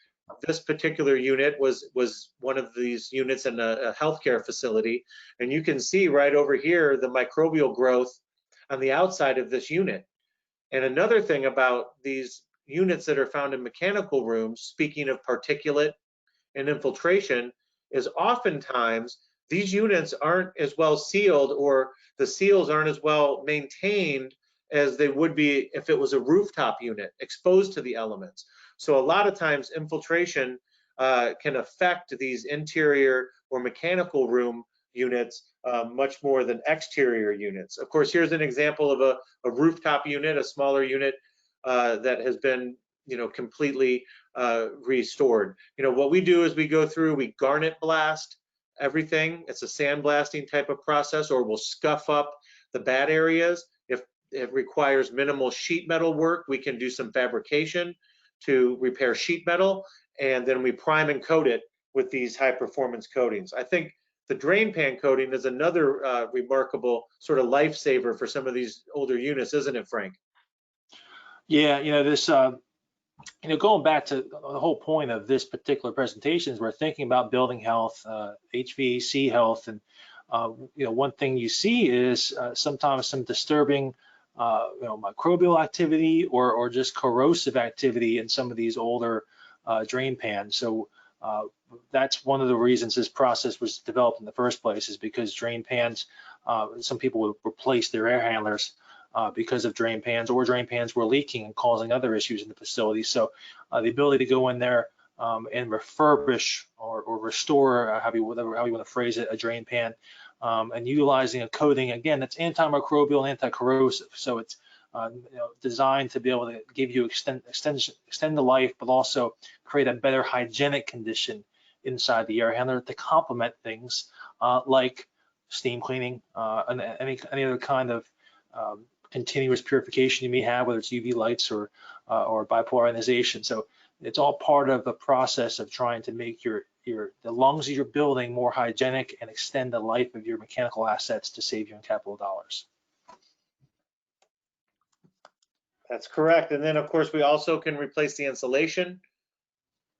particular unit was one of these units in a healthcare facility, and you can see right over here the microbial growth on the outside of this unit. And another thing about these units that are found in mechanical rooms, speaking of particulate and infiltration, is oftentimes these units aren't as well sealed, or the seals aren't as well maintained as they would be if it was a rooftop unit exposed to the elements. So a lot of times infiltration can affect these interior or mechanical room units much more than exterior units. Of course, here's an example of a rooftop unit, a smaller unit that has been, completely restored. What we do is we go through, we garnet blast everything. It's a sandblasting type of process, or we'll scuff up the bad areas. If it requires minimal sheet metal work, we can do some fabrication to repair sheet metal, and then we prime and coat it with these high performance coatings. I think the drain pan coating is another remarkable sort of lifesaver for some of these older units, isn't it, Frank? Yeah, this, going back to the whole point of this particular presentation is we're thinking about building health, HVAC health, and one thing you see is sometimes some disturbing, microbial activity or just corrosive activity in some of these older drain pans. So that's one of the reasons this process was developed in the first place, is because drain pans, some people would replace their air handlers because of drain pans, or drain pans were leaking and causing other issues in the facility. So the ability to go in there and refurbish or restore, however you want to phrase it, a drain pan, and utilizing a coating, again, that's antimicrobial and anti-corrosive. So it's designed to be able to give you extend the life, but also create a better hygienic condition inside the air handler to complement things like steam cleaning and any other kind of continuous purification you may have, whether it's UV lights or bipolar ionization. So it's all part of the process of trying to make the lungs of your building more hygienic and extend the life of your mechanical assets to save you in capital dollars. That's correct. And then, of course, we also can replace the insulation.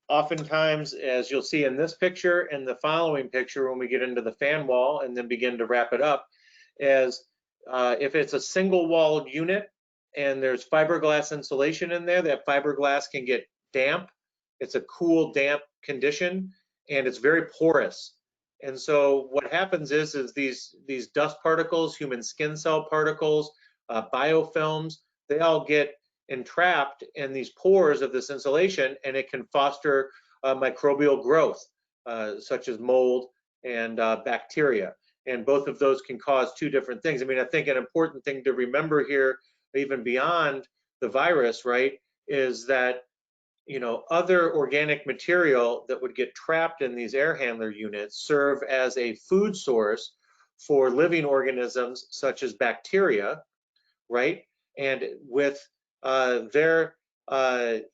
Oftentimes, as you'll see in this picture and the following picture, when we get into the fan wall and then begin to wrap it up, is if it's a single walled unit and there's fiberglass insulation in there, that fiberglass can get damp. It's a cool, damp condition, and it's very porous. And so what happens is these dust particles, human skin cell particles, biofilms, they all get entrapped in these pores of this insulation, and it can foster microbial growth, such as mold and bacteria. And both of those can cause two different things. I mean, I think an important thing to remember here, even beyond the virus, right, is that other organic material that would get trapped in these air handler units serve as a food source for living organisms such as bacteria, right? And with their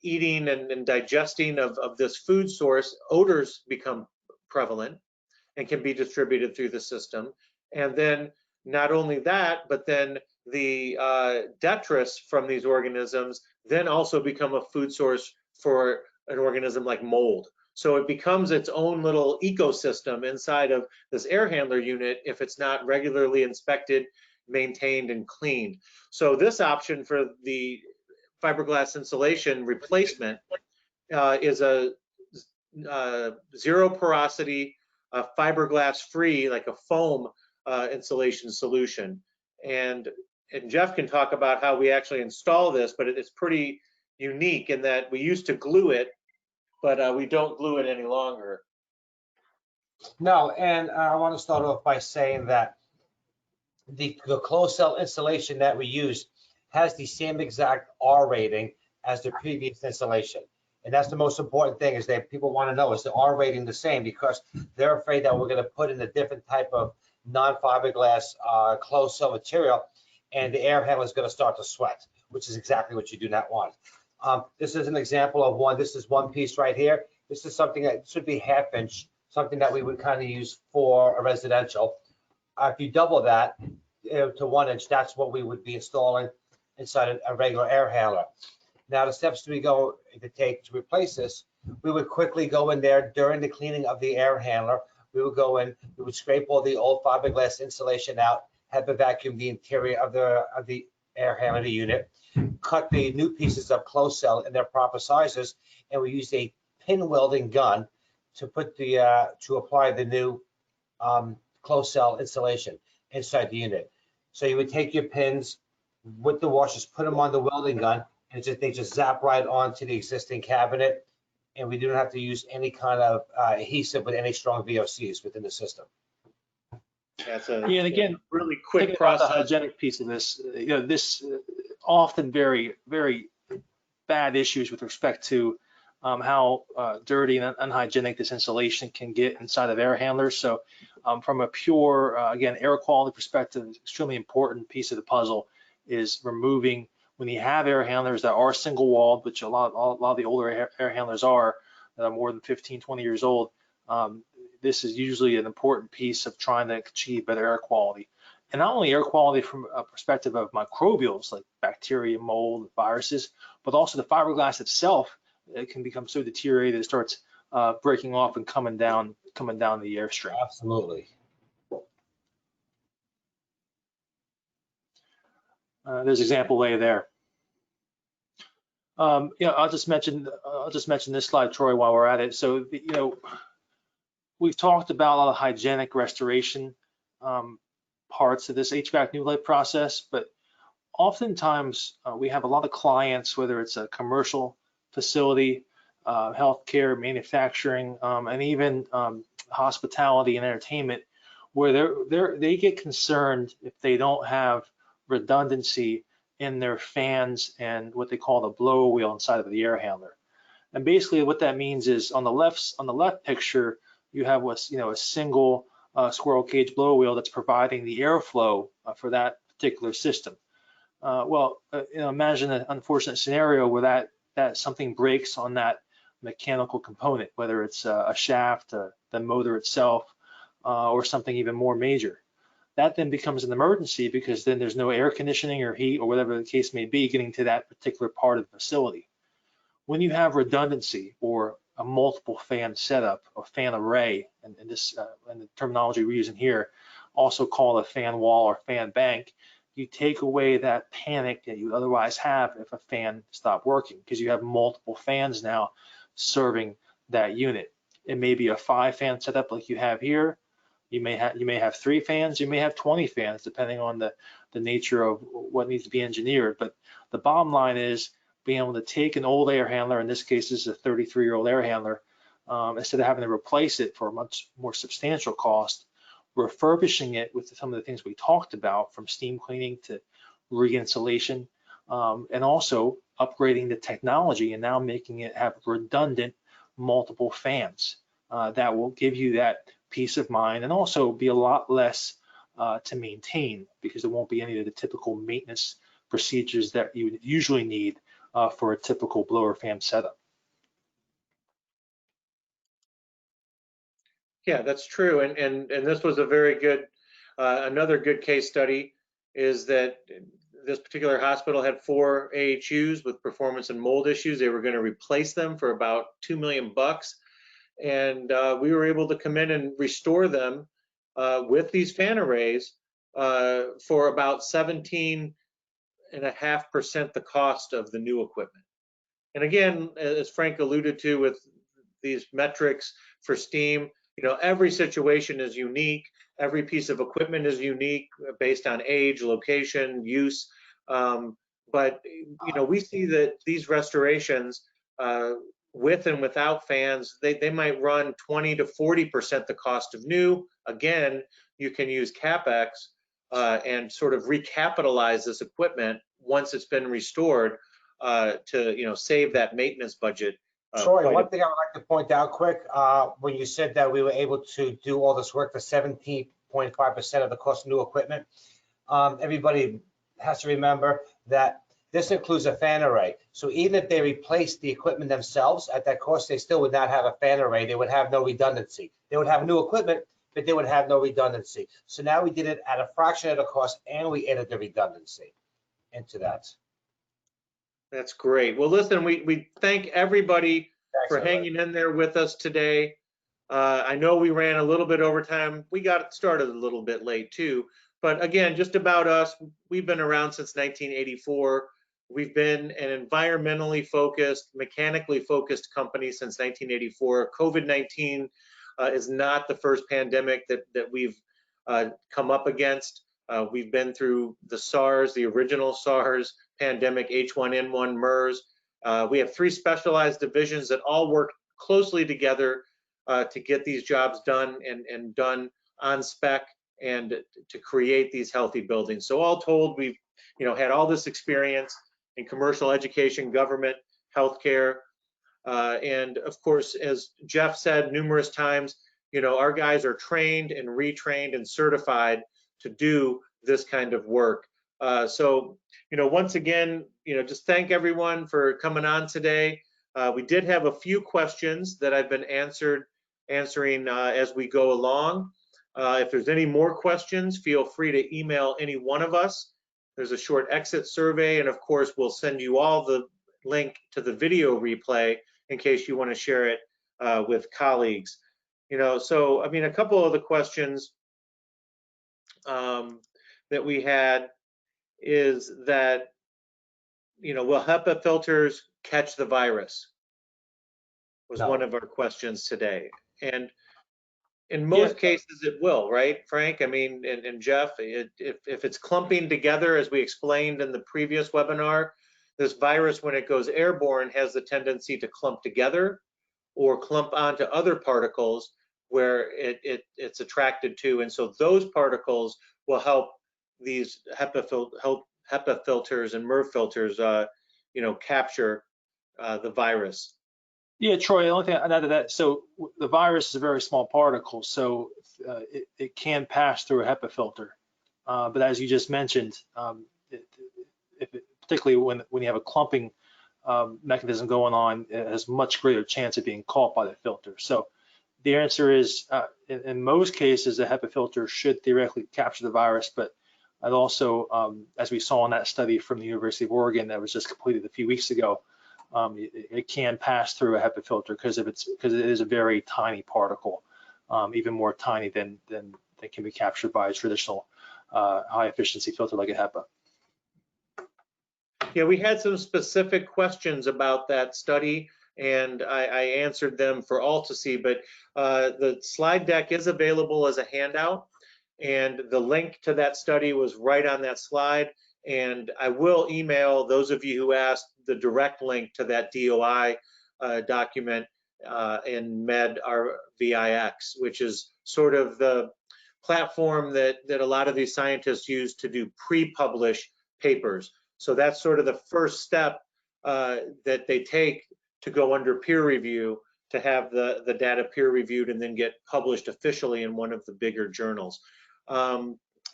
eating and digesting of this food source, odors become prevalent and can be distributed through the system. And then not only that, but then the detritus from these organisms then also become a food source for an organism like mold. So it becomes its own little ecosystem inside of this air handler unit if it's not regularly inspected, maintained, and cleaned. So this option for the fiberglass insulation replacement is a zero porosity, fiberglass free, like a foam insulation solution. And Geoff can talk about how we actually install this, but it's pretty unique in that we used to glue it, but we don't glue it any longer. No, and I want to start off by saying that the closed cell insulation that we use has the same exact R rating as the previous insulation. And that's the most important thing, is that people want to know, is the R rating the same? Because they're afraid that we're going to put in a different type of non-fiberglass closed cell material, and the air handler is going to start to sweat, which is exactly what you do not want. This is an example of one. This is one piece right here. This is something that should be 1/2 inch, something that we would kind of use for a residential. If you double that to 1 inch, that's what we would be installing inside a regular air handler. Now, the steps we go to take to replace this, we would quickly go in there during the cleaning of the air handler. We would go in, we would scrape all the old fiberglass insulation out, have a vacuum the interior of the air handler unit, cut the new pieces of closed cell in their proper sizes, and we used a pin welding gun to put to apply the new closed cell insulation inside the unit. So you would take your pins with the washers, put them on the welding gun, and they just zap right onto the existing cabinet. and we do not have to use any kind of adhesive with any strong VOCs within the system. That's a Yeah, and again, really quick thinking about the process. hygienic piece of this, this often very, very bad issues with respect to how dirty and unhygienic this insulation can get inside of air handlers. So from a pure, again, air quality perspective, an extremely important piece of the puzzle is removing, when you have air handlers that are single walled, which a lot of the older air handlers are, that are more than 15, 20 years old, this is usually an important piece of trying to achieve better air quality. And not only air quality from a perspective of microbials like bacteria, mold, viruses, but also the fiberglass itself. It can become so deteriorated it starts breaking off and coming down the airstream. Absolutely. There's example A there. I'll just mention this slide, Troy, while we're at it. So we've talked about a lot of hygienic restoration parts of this HVAC new life process, but oftentimes we have a lot of clients, whether it's a commercial facility, healthcare, manufacturing, and even hospitality and entertainment, where they get concerned if they don't have redundancy in their fans and what they call the blower wheel inside of the air handler. And basically what that means is on the left picture, you have a single squirrel cage blower wheel that's providing the airflow for that particular system. Imagine an unfortunate scenario where that something breaks on that mechanical component, whether it's a shaft, the motor itself, or something even more major. That then becomes an emergency because then there's no air conditioning or heat or whatever the case may be getting to that particular part of the facility. When you have redundancy or a multiple fan setup, a fan array, and the terminology we're using here, also called a fan wall or fan bank, you take away that panic that you otherwise have if a fan stopped working, because you have multiple fans now serving that unit. It may be a 5-fan setup like you have here. You may have 3 fans, you may have 20 fans, depending on the nature of what needs to be engineered. But the bottom line is being able to take an old air handler, in this case this is a 33-year-old air handler, instead of having to replace it for a much more substantial cost, refurbishing it with some of the things we talked about, from steam cleaning to re-insulation, and also upgrading the technology and now making it have redundant multiple fans. That will give you that peace of mind and also be a lot less to maintain, because there won't be any of the typical maintenance procedures that you would usually need for a typical blower fan setup. Yeah, that's true. And this was a very good, another good case study is that this particular hospital had 4 AHUs with performance and mold issues. They were going to replace them for about $2 million. And we were able to come in and restore them with these fan arrays for about 17.5% the cost of the new equipment. And again, as Frank alluded to with these metrics for steam, every situation is unique. Every piece of equipment is unique based on age, location, use. But we see that these restorations, with and without fans, they might run 20 to 40% the cost of new. Again, you can use CapEx and sort of recapitalize this equipment once it's been restored to save that maintenance budget. Troy, one thing I would like to point out quick, when you said that we were able to do all this work for 17.5% of the cost of new equipment, everybody has to remember that this includes a fan array. So even if they replace the equipment themselves at that cost, they still would not have a fan array. They would have no redundancy. They would have new equipment, but they would have no redundancy. So now we did it at a fraction of the cost, and we added the redundancy into that. That's great. Well, listen, we thank everybody for hanging in there with us today. I know we ran a little bit over time. We got started a little bit late too. But again, just about us, we've been around since 1984. We've been an environmentally focused, mechanically focused company since 1984. COVID-19 is not the first pandemic that we've come up against. We've been through the SARS, the original SARS pandemic, H1N1, MERS. We have 3 specialized divisions that all work closely together to get these jobs done and done on spec and to create these healthy buildings. So all told, we've had all this experience in commercial, education, government, healthcare, and of course, as Geoff said numerous times, our guys are trained and retrained and certified to do this kind of work. So once again, just thank everyone for coming on today. We did have a few questions that I've been answering as we go along. If there's any more questions, feel free to email any one of us. There's a short exit survey, and of course, we'll send you all the link to the video replay in case you want to share it with colleagues. So I mean, a couple of the questions that we had is that, will HEPA filters catch the virus? Was No. one of our questions today. And in most cases it will, right, Frank? I mean, and Geoff, if it's clumping together, as we explained in the previous webinar, this virus, when it goes airborne, has the tendency to clump together or clump onto other particles where it's attracted to. And so those particles will help these HEPA filters and MERV filters, capture the virus. Yeah, Troy, the only thing I'd add to that, so the virus is a very small particle, so it can pass through a HEPA filter. But as you just mentioned, particularly when you have a clumping mechanism going on, it has much greater chance of being caught by the filter. So the answer is, in most cases, a HEPA filter should theoretically capture the virus, but it also, as we saw in that study from the University of Oregon that was just completed a few weeks ago, it can pass through a HEPA filter because it is a very tiny particle, even more tiny than can be captured by a traditional high efficiency filter like a HEPA. Yeah, we had some specific questions about that study, and I answered them for all to see, but the slide deck is available as a handout, and the link to that study was right on that slide. And I will email those of you who asked the direct link to that DOI document in MedRVIX, which is sort of the platform that a lot of these scientists use to do pre-publish papers. So that's sort of the first step that they take to go under peer review, to have the data peer reviewed and then get published officially in one of the bigger journals.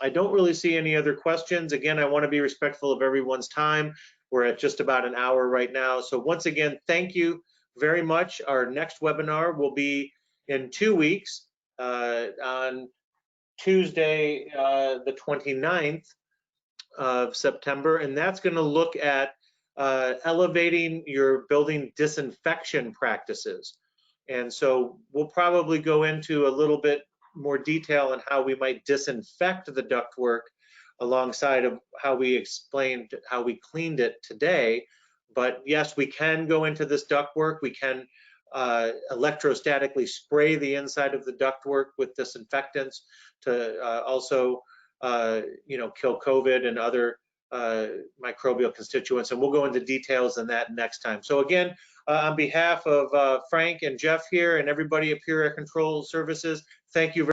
I don't really see any other questions. Again, I want to be respectful of everyone's time. We're at just about an hour right now. So once again, thank you very much. Our next webinar will be in 2 weeks on Tuesday, the 29th of September, and that's going to look at elevating your building disinfection practices. And so we'll probably go into a little bit more detail on how we might disinfect the ductwork alongside of how we explained how we cleaned it today. But yes, we can go into this ductwork. We can electrostatically spray the inside of the ductwork with disinfectants to also kill COVID and other microbial constituents, and we'll go into details on that next time. So again, on behalf of Frank and Geoff here and everybody at Pure Air Control Services, thank you very